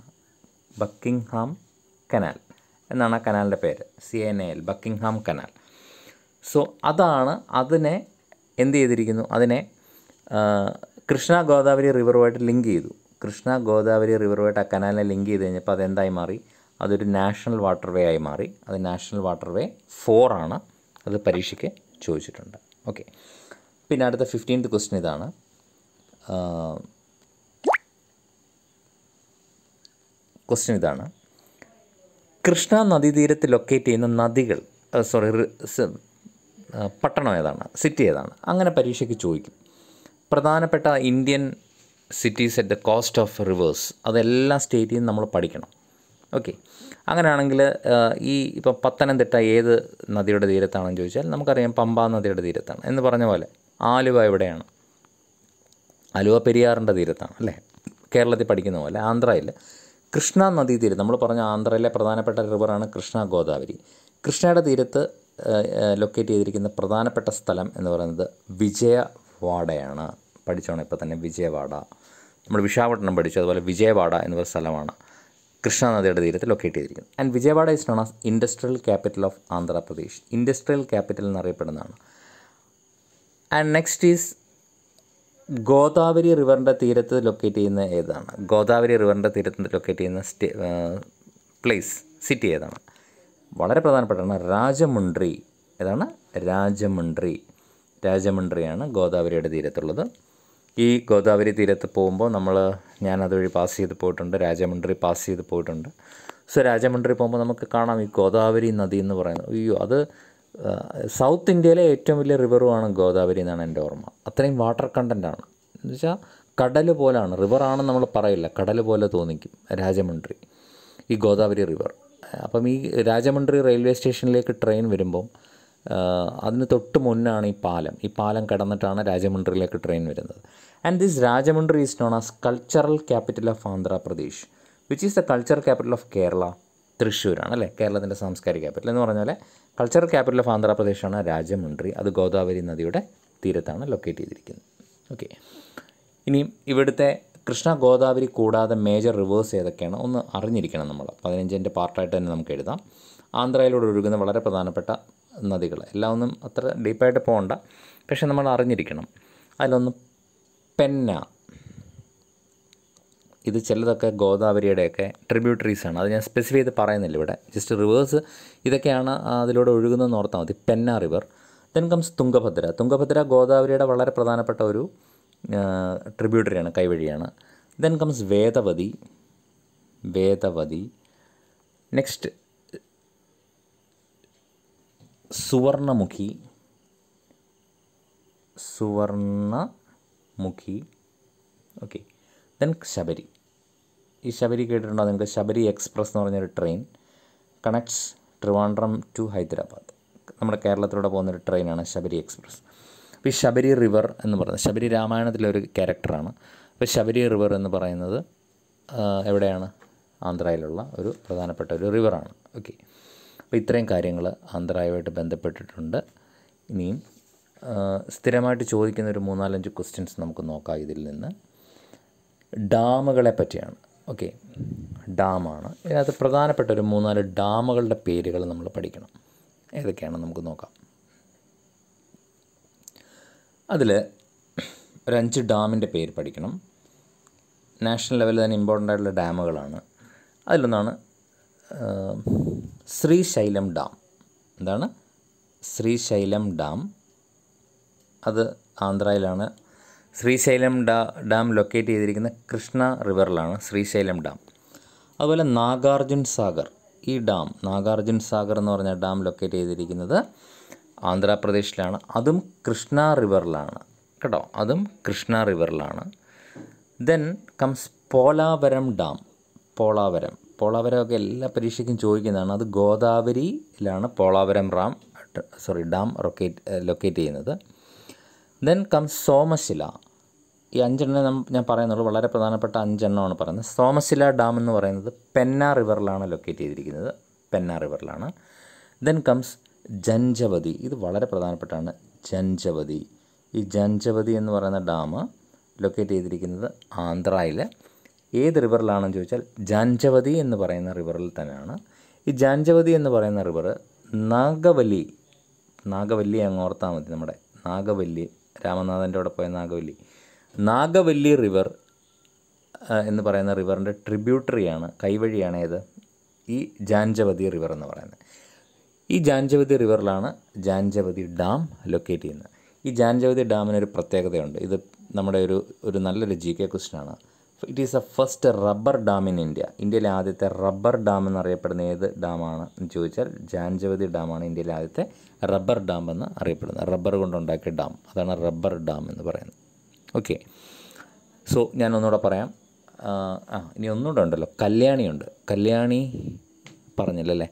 ബക്കിംഗ്ഹാം കനാൽ എന്നാണ് ആ കനാലിൻ്റെ പേര്. CNAL, Buckingham canal. സോ അതാണ് അതിനെ എന്ത് ചെയ്തിരിക്കുന്നു, അതിനെ കൃഷ്ണ ഗോദാവരി റിവറുമായിട്ട് ലിങ്ക് ചെയ്തു. കൃഷ്ണ ഗോദാവരി റിവറുമായിട്ട് ആ കനാലിനെ ലിങ്ക് ചെയ്ത് കഴിഞ്ഞപ്പോൾ അതെന്തായി മാറി? അതൊരു നാഷണൽ വാട്ടർവേ ആയി മാറി. അത് നാഷണൽ വാട്ടർവേ 4 ആണ്. അത് പരീക്ഷയ്ക്ക് ചോദിച്ചിട്ടുണ്ട്. ഓക്കെ, പിന്നെ അടുത്ത 15th ക്വസ്റ്റ്യൻ ഇതാണ്. ക്വസ്റ്റ്യൻ ഇതാണ്: കൃഷ്ണ നദീതീരത്ത് ലൊക്കേറ്റ് ചെയ്യുന്ന നദികൾ, പട്ടണം ഏതാണ്, സിറ്റി ഏതാണ്? അങ്ങനെ പരീക്ഷയ്ക്ക് ചോദിക്കും. പ്രധാനപ്പെട്ട Indian cities at the cost of reverse, അതെല്ലാ സ്റ്റേറ്റിൽ നിന്നും നമ്മൾ പഠിക്കണം. ഓക്കെ, അങ്ങനെയാണെങ്കിൽ ഇപ്പോൾ പത്തനംതിട്ട ഏത് നദിയുടെ തീരത്താണെന്ന് ചോദിച്ചാൽ നമുക്കറിയാം പമ്പാ നദിയുടെ തീരത്താണ് എന്ന് പറഞ്ഞ പോലെ. ആലുവ എവിടെയാണ്? ആലുവ പെരിയാറിൻ്റെ തീരത്താണ് അല്ലേ, കേരളത്തിൽ പഠിക്കുന്ന പോലെ. ആന്ധ്രയിൽ കൃഷ്ണ നദീതീരം, നമ്മൾ പറഞ്ഞ ആന്ധ്രയിലെ പ്രധാനപ്പെട്ട റിവറാണ് കൃഷ്ണ ഗോദാവരി. കൃഷ്ണയുടെ തീരത്ത് ലൊക്കേറ്റ് ചെയ്തിരിക്കുന്ന പ്രധാനപ്പെട്ട സ്ഥലം എന്ന് പറയുന്നത് വിജയവാഡയാണ്. പഠിച്ചോണം ഇപ്പോൾ തന്നെ, വിജയവാഡ. നമ്മൾ വിശാഖപട്ടണം പഠിച്ചു, അതുപോലെ വിജയവാഡ എന്നൊരു സ്ഥലമാണ് കൃഷ്ണ നദിയുടെ തീരത്ത് ലൊക്കേറ്റ് ചെയ്തിരിക്കുന്നത്. And Vijayawada is known as industrial capital of Andhra Pradesh. Industrial capital എന്നറിയപ്പെടുന്നതാണ്. And next is Godavari റിവറിൻ്റെ തീരത്ത് ലൊക്കേറ്റ് ചെയ്യുന്ന ഏതാണ്? ഗോദാവരി റിവറിൻ്റെ തീരത്ത് ലൊക്കേറ്റ് ചെയ്യുന്ന പ്ലേസ്, സിറ്റി ഏതാണ്? വളരെ പ്രധാനപ്പെട്ടാണ് രാജമുണ്ട്രി. ഏതാണ്? രാജമുണ്ട്രിയാണ് ഗോദാവരിയുടെ തീരത്തുള്ളത്. ഈ ഗോദാവരി തീരത്ത് പോകുമ്പോൾ ഞാൻ അതുവഴി പാസ് ചെയ്ത് പോയിട്ടുണ്ട്, രാജമുണ്ട്രി പാസ് ചെയ്ത് പോയിട്ടുണ്ട്. സോ രാജമുണ്ട്രി പോകുമ്പോൾ നമുക്ക് കാണാം ഈ ഗോദാവരി നദി എന്ന് പറയുന്നത്. അയ്യോ, അത് സൗത്ത് ഇന്ത്യയിലെ ഏറ്റവും വലിയ റിവറുമാണ് ഗോദാവരി എന്നാണ് എൻ്റെ ഓർമ്മ. അത്രയും വാട്ടർ കണ്ടൻ്റാണ്. എന്ന് വെച്ചാൽ കടൽ പോലാണ്, റിവറാണെന്ന് നമ്മൾ പറയില്ല, കടൽ പോലെ തോന്നിക്കും രാജമുണ്ട്രി, ഈ ഗോദാവരി റിവർ. അപ്പം ഈ രാജമുണ്ട്രി റെയിൽവേ സ്റ്റേഷനിലേക്ക് ട്രെയിൻ വരുമ്പം അതിന് തൊട്ട് മുന്നാണ് ഈ പാലം കടന്നിട്ടാണ് രാജമുണ്ട്രിയിലേക്ക് ട്രെയിൻ വരുന്നത്. And this Rajahmundry is known as cultural capital of Andhra Pradesh, which is the cultural capital of Kerala. തൃശ്ശൂരാണ് അല്ലേ കേരളത്തിൻ്റെ സാംസ്കാരിക ക്യാപിറ്റൽ എന്ന് പറഞ്ഞാൽ. Cultural capital of ആന്ധ്രാപ്രദേശാണ് Rajahmundry. അത് ഗോദാവരി നദിയുടെ തീരത്താണ് ലൊക്കേറ്റ് ചെയ്തിരിക്കുന്നത്. ഓക്കെ, ഇനിയും ഇവിടുത്തെ കൃഷ്ണ ഗോദാവരി കൂടാതെ മേജർ റിവേഴ്സ് ഏതൊക്കെയാണ് ഒന്ന് അറിഞ്ഞിരിക്കണം നമ്മൾ. 15ൻ്റെ പാർട്ടായിട്ട് തന്നെ നമുക്ക് എഴുതാം. ആന്ധ്രയിലൂടെ ഒഴുകുന്ന വളരെ പ്രധാനപ്പെട്ട നദികൾ എല്ലാം ഒന്നും അത്ര ഡീപ്പായിട്ട് പോകണ്ട, പക്ഷെ നമ്മൾ അറിഞ്ഞിരിക്കണം. അതിലൊന്ന് പെന്ന. ഇത് ചിലതൊക്കെ ഗോദാവരിയുടെയൊക്കെ ട്രിബ്യൂട്ടറീസാണ്. അത് ഞാൻ സ്പെസിഫൈ ചെയ്ത് പറയുന്നില്ല ഇവിടെ, ജസ്റ്റ് റിവേഴ്സ് ഇതൊക്കെയാണ് അതിലൂടെ ഒഴുകുന്നതെന്ന് ഓർത്താൽ മതി. Penna river. Then comes Tungabhadra ഗോദാവരിയുടെ വളരെ പ്രധാനപ്പെട്ട ഒരു ട്രിബ്യൂട്ടറിയാണ്, കൈവഴിയാണ്. Then comes Vedavathi. Next Suvarnamukhi. Okay, then Sabari. ഈ ശബരി കേട്ടിട്ടുണ്ടോ നിങ്ങൾക്ക്? ശബരി എക്സ്പ്രസ് എന്ന് പറഞ്ഞൊരു train connects Trivandrum to Hyderabad. നമ്മുടെ കേരളത്തിലൂടെ പോകുന്നൊരു ട്രെയിനാണ് ശബരി എക്സ്പ്രസ്. അപ്പോൾ ഈ ശബരി റിവർ എന്ന് പറയുന്നത് ശബരി രാമായണത്തിലൊരു ക്യാരക്ടറാണ്. അപ്പോൾ ശബരി റിവർ എന്ന് പറയുന്നത് എവിടെയാണ്? ആന്ധ്രയിലുള്ള ഒരു പ്രധാനപ്പെട്ട ഒരു റിവറാണ്. ഓക്കെ, അപ്പോൾ ഇത്രയും കാര്യങ്ങൾ ആന്ധ്രയുമായിട്ട് ബന്ധപ്പെട്ടിട്ടുണ്ട്. ഇനിയും സ്ഥിരമായിട്ട് ചോദിക്കുന്ന ഒരു 3-4 ക്വസ്റ്റ്യൻസ് നമുക്ക് നോക്കാം. ഇതിൽ നിന്ന് ഡാമുകളെ പറ്റിയാണ്. ഓക്കെ, ഡാമാണ്. ഇതിനകത്ത് പ്രധാനപ്പെട്ട ഒരു 3-4 ഡാമുകളുടെ പേരുകൾ നമ്മൾ പഠിക്കണം. ഏതൊക്കെയാണെന്ന് നമുക്ക് നോക്കാം. അതിൽ ഒരു 5 ഡാമിൻ്റെ പേര് പഠിക്കണം. നാഷണൽ ലെവലിൽ തന്നെ ഇമ്പോർട്ടൻ്റ് ആയിട്ടുള്ള ഡാമുകളാണ്. അതിലൊന്നാണ് ശ്രീശൈലം ഡാം. എന്താണ്? ശ്രീശൈലം ഡാം. അത് ആന്ധ്രയിലാണ്. ശ്രീശൈലം ഡാം ലൊക്കേറ്റ് ചെയ്തിരിക്കുന്ന കൃഷ്ണ റിവറിലാണ് ശ്രീശൈലം ഡാം. അതുപോലെ നാഗാർജുൻ സാഗർ. ഈ ഡാം നാഗാർജുൻ സാഗർ എന്ന് പറഞ്ഞ ഡാം ലൊക്കേറ്റ് ചെയ്തിരിക്കുന്നത് ആന്ധ്രാപ്രദേശിലാണ്. അതും കൃഷ്ണ റിവറിലാണ് കേട്ടോ, അതും കൃഷ്ണ റിവറിലാണ്. Then comes Polavaram dam. പോളാവരമൊക്കെ എല്ലാ പരീക്ഷയ്ക്കും ചോദിക്കുന്നതാണ്. അത് ഗോദാവരിയിലാണ് പോളാവരം ഡാം ലൊക്കേറ്റ് ചെയ്യുന്നത്. Then comes Somasila. ഈ 5 ഞാൻ പറയുന്നുള്ളൂ, വളരെ പ്രധാനപ്പെട്ട 5 പറയുന്നത്. സോമശില ഡാം എന്ന് പറയുന്നത് പെന്ന റിവറിലാണ് ലൊക്കേറ്റ് ചെയ്തിരിക്കുന്നത്, പെന്ന റിവറിലാണ്. Then comes Janjhavathi. ഇത് വളരെ പ്രധാനപ്പെട്ടാണ്, ജഞ്ചവതി. ഈ ജഞ്ചവതി എന്ന് പറയുന്ന ഡാം ലൊക്കേറ്റ് ചെയ്തിരിക്കുന്നത് ആന്ധ്രയിൽ. ഏത് റിവറിലാണെന്ന് ചോദിച്ചാൽ ജാഞ്ചവതി എന്ന് പറയുന്ന റിവറിൽ തന്നെയാണ്. ഈ ജാഞ്ചവതി എന്ന് പറയുന്ന റിവർ നാഗവല്ലി അങ്ങ് ഓർത്താൽ മതി. നമ്മുടെ നാഗവല്ലി, രാമനാഥൻ്റെ അവിടെ പോയ നാഗവല്ലി റിവർ എന്ന് പറയുന്ന റിവറിൻ്റെ ട്രിബ്യൂട്ടറിയാണ്, കൈവഴിയാണ് ഏത്? ഈ ജാഞ്ചവതി റിവർ എന്ന് പറയുന്നത്. ഈ ജാഞ്ചവതി റിവറിലാണ് ജാഞ്ചവതി ഡാം ലൊക്കേറ്റ് ചെയ്യുന്നത്. ഈ ജാഞ്ചവതി ഡാമിനൊരു പ്രത്യേകതയുണ്ട്. ഇത് നമ്മുടെ ഒരു നല്ലൊരു GK ക്വസ്റ്റ്യനാണ്. It is a first rubber dam in India. ഇന്ത്യയിലെ ആദ്യത്തെ റബ്ബർ ഡാം എന്നറിയപ്പെടുന്ന ഏത് ഡാമാണ് എന്ന് ചോദിച്ചാൽ ജാഞ്ചവതി ഡാമാണ് ഇന്ത്യയിലെ ആദ്യത്തെ റബ്ബർ ഡാം എന്ന് അറിയപ്പെടുന്നത്. റബ്ബർ കൊണ്ടുണ്ടാക്കിയ ഡാം, അതാണ് റബ്ബർ ഡാം എന്ന് പറയുന്നത്. ഓക്കെ, സോ ഞാൻ ഒന്നുകൂടെ പറയാം. ഇനി ഒന്നുകൂടെ ഉണ്ടല്ലോ, കല്യാണിയുണ്ട്. കല്യാണി പറഞ്ഞില്ലല്ലേ?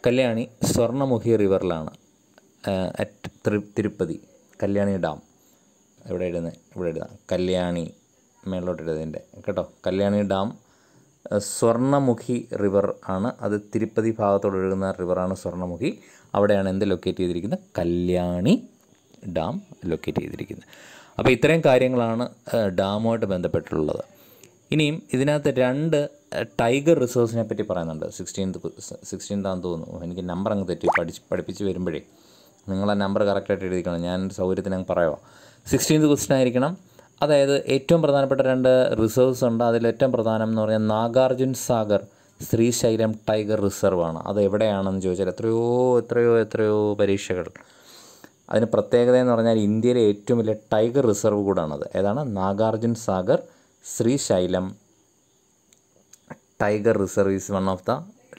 കല്യാണി സ്വർണ്ണമുഖി റിവറിലാണ് അറ്റ് തിരുപ്പതി. കല്യാണി ഡാം ഇവിടെ എഴുതാം. കല്യാണി മേളിലോട്ട് എഴുതിൻ്റെ കേട്ടോ. കല്യാണി ഡാം സ്വർണ്ണമുഖി റിവർ ആണ്. അത് തിരുപ്പതി ഭാഗത്തോട് ഒഴുകുന്ന റിവറാണ് സ്വർണ്ണമുഖി. അവിടെയാണ് എന്ത് ലൊക്കേറ്റ് ചെയ്തിരിക്കുന്നത്? കല്യാണി ഡാം ലൊക്കേറ്റ് ചെയ്തിരിക്കുന്നത്. അപ്പോൾ ഇത്രയും കാര്യങ്ങളാണ് ഡാമുമായിട്ട് ബന്ധപ്പെട്ടുള്ളത്. ഇനിയും ഇതിനകത്ത് 2 ടൈഗർ റിസർവ്സിനെ പറ്റി പറയുന്നുണ്ട്. 16th തോന്നുന്നു. എനിക്ക് നമ്പർ അങ്ങ് തെറ്റി പഠിപ്പിച്ച് വരുമ്പോഴേ നിങ്ങൾ ആ നമ്പർ കറക്റ്റായിട്ട് എഴുതിക്കണം. ഞാൻ സൗകര്യത്തിന് അങ്ങ് പറയുമോ. 16th ക്വസ്റ്റ്യൻ ആയിരിക്കണം. അതായത് ഏറ്റവും പ്രധാനപ്പെട്ട 2 റിസർവ്സ് ഉണ്ട്. അതിൽ ഏറ്റവും പ്രധാനം എന്ന് പറഞ്ഞാൽ നാഗാർജുൻ സാഗർ ശ്രീശൈലം ടൈഗർ റിസർവാണ്. അത് എവിടെയാണെന്ന് ചോദിച്ചാൽ എത്രയോ പരീക്ഷകൾ. അതിന് പ്രത്യേകത എന്ന് പറഞ്ഞാൽ ഇന്ത്യയിലെ ഏറ്റവും വലിയ ടൈഗർ റിസർവ് കൂടാണത്. ഏതാണ്? Nagarjun Sagar Srisailam tiger reserve is one of the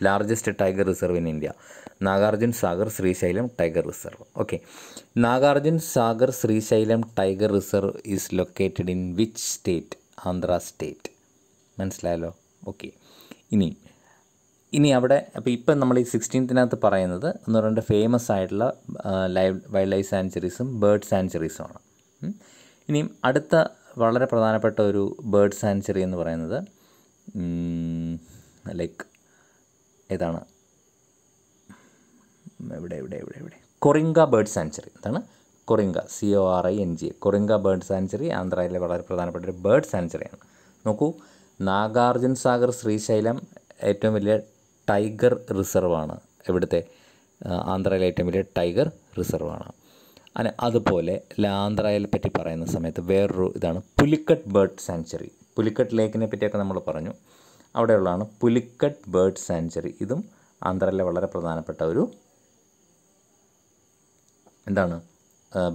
largest tiger reserve in India. Nagarjun Sagar Srisailam tiger reserve. Okay, Nagarjun Sagar Srisailam tiger reserve is located in which state? Andhra state. മനസ്സിലായല്ലോ? ഓക്കെ, ഇനി അവിടെ അപ്പോൾ ഇപ്പം നമ്മൾ ഈ 16th പറയുന്നത് എന്ന് പറയുന്നത് ഫേമസ് ആയിട്ടുള്ള വൈൽഡ് ലൈഫ് സാങ്ച്വറീസും ബേർഡ് സാങ്ച്വറീസുമാണ്. ഇനിയും അടുത്ത വളരെ പ്രധാനപ്പെട്ട ഒരു ബേർഡ് സാങ്ച്വറി എന്ന് പറയുന്നത് ലൈക്ക് ഏതാണ്? എവിടെ കൊറിംഗ ബേർഡ് സാങ്ച്വറി. എന്താണ്? കൊറിംഗ, CORINGA. കൊറിംഗ ബേർഡ് സാങ്ച്വറി ആന്ധ്രയിലെ വളരെ പ്രധാനപ്പെട്ട ഒരു ബേർഡ് സാങ്ച്വറിയാണ്. നോക്കൂ, നാഗാർജുൻ സാഗർ ശ്രീശൈലം ഏറ്റവും വലിയ ടൈഗർ റിസർവാണ്. എവിടുത്തെ? ആന്ധ്രയിലെ ഏറ്റവും വലിയ ടൈഗർ റിസർവാണ്. അതുപോലെ ആന്ധ്രയെ പറ്റി പറയുന്ന സമയത്ത് വേറൊരു ഇതാണ് പുലിക്കട്ട് ബേർഡ് സാങ്ച്വറി. പുലിക്കട്ട് ലേക്കിനെ പറ്റിയൊക്കെ നമ്മൾ പറഞ്ഞു. അവിടെയുള്ളതാണ് പുലിക്കട്ട് ബേർഡ് സാങ്ച്വറി. ഇതും ആന്ധ്രയിലെ വളരെ പ്രധാനപ്പെട്ട ഒരു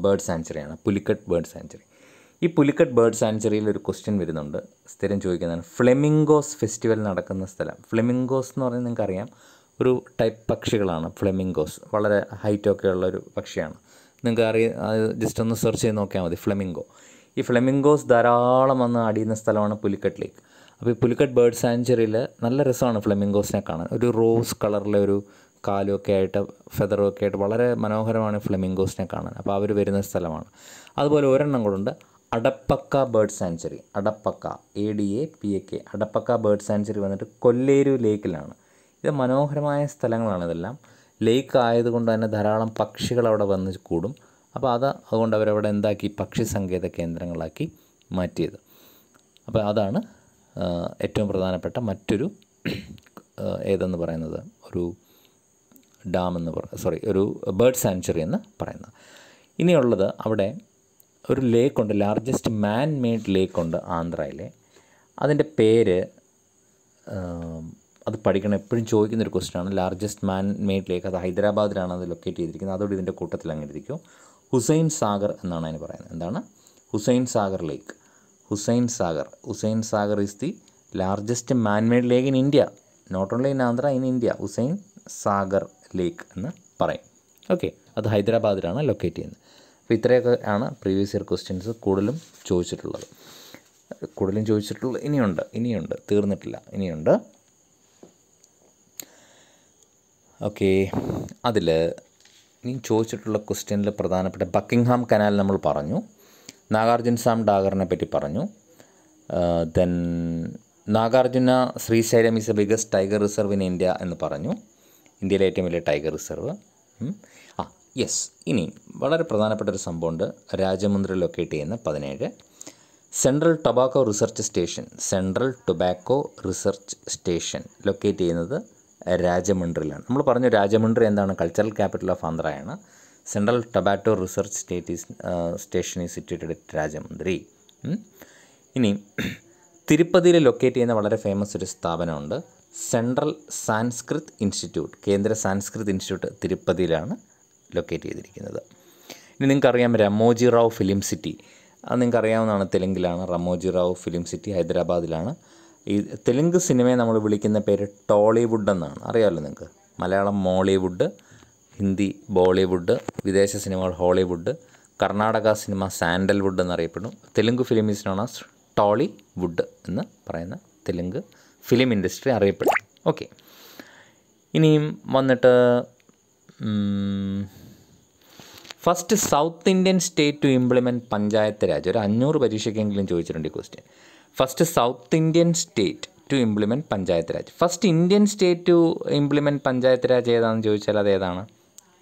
ബേർഡ് സാങ്ച്വറിയാണ്, പുലിക്കട്ട് ബേർഡ് സാങ്ച്വറി. ഈ പുലിക്കട്ട് ബേർഡ് സാങ്ച്വറിയിൽ ഒരു ക്വസ്റ്റ്യൻ വരുന്നുണ്ട്, സ്ഥിരം ചോദിക്കുന്നതാണ്. ഫ്ലെമിംഗോസ് ഫെസ്റ്റിവൽ നടക്കുന്ന സ്ഥലം. ഫ്ലെമിംഗോസ് എന്ന് പറഞ്ഞാൽ നിങ്ങൾക്കറിയാം, ഒരു ടൈപ്പ് പക്ഷികളാണ് ഫ്ലെമിംഗോസ്. വളരെ ഹൈറ്റൊക്കെ ഉള്ളൊരു പക്ഷിയാണ്. നിങ്ങൾക്ക് ജസ്റ്റ് ഒന്ന് സെർച്ച് ചെയ്ത് നോക്കിയാൽ മതി, ഫ്ലെമിംഗോ. ഈ ഫ്ലെമിംഗോസ് ധാരാളം വന്ന് അടിയുന്ന സ്ഥലമാണ് പുലിക്കട്ട് ലേക്ക്. അപ്പോൾ ഈ പുലിക്കട്ട് ബേർഡ് സാങ്ച്വറിയിൽ നല്ല രസമാണ് ഫ്ലെമിംഗോസിനെ കാണാൻ. ഒരു റോസ് കളറിലെ ഒരു കാലുമൊക്കെ ആയിട്ട് ഫെദറും ഒക്കെ ആയിട്ട് വളരെ മനോഹരമാണ് ഫ്ലെമിംഗോസിനെ കാണാൻ. അപ്പോൾ അവർ വരുന്ന സ്ഥലമാണ്. അതുപോലെ ഒരെണ്ണം കൂടുണ്ട്, Atapaka bird sanctuary. Atapaka, ADAPAK. Atapaka bird sanctuary വന്നിട്ട് കൊല്ലേരു ലേക്കിലാണ്. ഇത് മനോഹരമായ സ്ഥലങ്ങളാണ് ഇതെല്ലാം. ലേക്ക് ആയതുകൊണ്ട് തന്നെ ധാരാളം പക്ഷികൾ അവിടെ വന്ന് കൂടും. അപ്പോൾ അതുകൊണ്ട് അവരവിടെ എന്താക്കി? പക്ഷി സങ്കേത കേന്ദ്രങ്ങളാക്കി മാറ്റിയത്. അപ്പോൾ അതാണ് ഏറ്റവും പ്രധാനപ്പെട്ട മറ്റൊരു ഏതെന്ന് പറയുന്നത്, ഒരു ഒരു ബേർഡ് സാങ്ച്വറി എന്ന് പറയുന്നത്. ഇനിയുള്ളത് അവിടെ ഒരു ലേക്കുണ്ട്, ലാർജസ്റ്റ് മാൻ മെയ്ഡ് ലേക്കുണ്ട് ആന്ധ്രയിലെ. അതിൻ്റെ പേര് അത് പഠിക്കണം, എപ്പോഴും ചോദിക്കുന്നൊരു ക്വസ്റ്റ്യനാണ്. ലാർജസ്റ്റ് മാൻ മെയ്ഡ് ലേക്ക്, അത് ഹൈദരാബാദിലാണ് അത് ലൊക്കേറ്റ് ചെയ്തിരിക്കുന്നത്. അതോടെ ഇതിൻ്റെ കൂട്ടത്തിൽ അങ്ങനെ ഇരിക്കും. ഹുസൈൻ സാഗർ എന്നാണ് അതിന് പറയുന്നത്. എന്താണ്? Hussain Sagar lake. Hussain Sagar is the largest man made lake in India, not only in Andhra, in India. Hussain Sagar lake എന്ന് പറയും. ഓക്കെ, അത് ഹൈദരാബാദിലാണ് ലൊക്കേറ്റ് ചെയ്യുന്നത്. അപ്പോൾ ഇത്രയൊക്കെ ആണ് പ്രീവിയസ് ഇയർ ക്വസ്റ്റ്യൻസ് കൂടുതലും ചോദിച്ചിട്ടുള്ളത്. ഇനിയുണ്ട്, തീർന്നിട്ടില്ല, ഇനിയുണ്ട്. ഓക്കെ, ഇനി ചോദിച്ചിട്ടുള്ള ക്വസ്റ്റ്യനിൽ പ്രധാനപ്പെട്ട ബക്കിംഗ്ഹാം കനാൽ നമ്മൾ പറഞ്ഞു. നാഗാർജുൻ സാം ഡാഗറിനെ പറ്റി പറഞ്ഞു. Then Nagarjuna Srisailam is the biggest tiger reserve in India എന്ന് പറഞ്ഞു. ഇന്ത്യയിലെ ഏറ്റവും വലിയ ടൈഗർ റിസർവ്. ഇനി വളരെ പ്രധാനപ്പെട്ട ഒരു സംഭവമുണ്ട്, രാജമുന്ദ്രി ലൊക്കേറ്റ് ചെയ്യുന്ന 17 central tobacco research station locate ചെയ്യുന്നത് രാജമുണ്ട്രിയിലാണ്. നമ്മൾ പറഞ്ഞു രാജമുണ്ട്രി എന്താണ്? കൾച്ചറൽ ക്യാപിറ്റൽ ഓഫ് ആന്ധ്രയാണ്. Central tobacco research station is situated at Rajahmundry. ഇനി തിരുപ്പതിയിൽ ലൊക്കേറ്റ് ചെയ്യുന്ന വളരെ ഫേമസ് ഒരു സ്ഥാപനമുണ്ട്, സെൻട്രൽ സാൻസ്ക്രിത് ഇൻസ്റ്റിറ്റ്യൂട്ട്. കേന്ദ്ര സാൻസ്ക്രിത് ഇൻസ്റ്റിറ്റ്യൂട്ട് തിരുപ്പതിയിലാണ് ലൊക്കേറ്റ് ചെയ്തിരിക്കുന്നത്. ഇനി നിങ്ങൾക്കറിയാം രമോജി റാവു ഫിലിം സിറ്റി, അത് നിങ്ങൾക്കറിയാവുന്നതാണ്, തെലുങ്കിലാണ്. രമോജി റാവു ഫിലിം സിറ്റി ഹൈദരാബാദിലാണ്. ഈ തെലുങ്ക് സിനിമയെ നമ്മൾ വിളിക്കുന്ന പേര് ടോളിവുഡ് എന്നാണ്, അറിയാമല്ലോ നിങ്ങൾക്ക്. മലയാളം മോളിവുഡ്, ഹിന്ദി ബോളിവുഡ്, വിദേശ സിനിമകൾ ഹോളിവുഡ്, കർണാടക സിനിമ സാൻഡൽവുഡ് എന്നറിയപ്പെടും. Telugu film is known as Tollywood എന്ന് പറയുന്ന തെലുങ്ക് ഫിലിം ഇൻഡസ്ട്രി അറിയപ്പെടും. ഓക്കെ, ഇനിയും വന്നിട്ട് first south Indian state to implement panchayat raj. ഒരു 500 പരീക്ഷയ്ക്കെങ്കിലും ചോദിച്ചിട്ടുണ്ട് ഈ question. First south Indian state to implement panchayat raj. First Indian state to implement panchayat raj ഏതാണെന്ന് ചോദിച്ചാൽ അത് ഏതാണ്?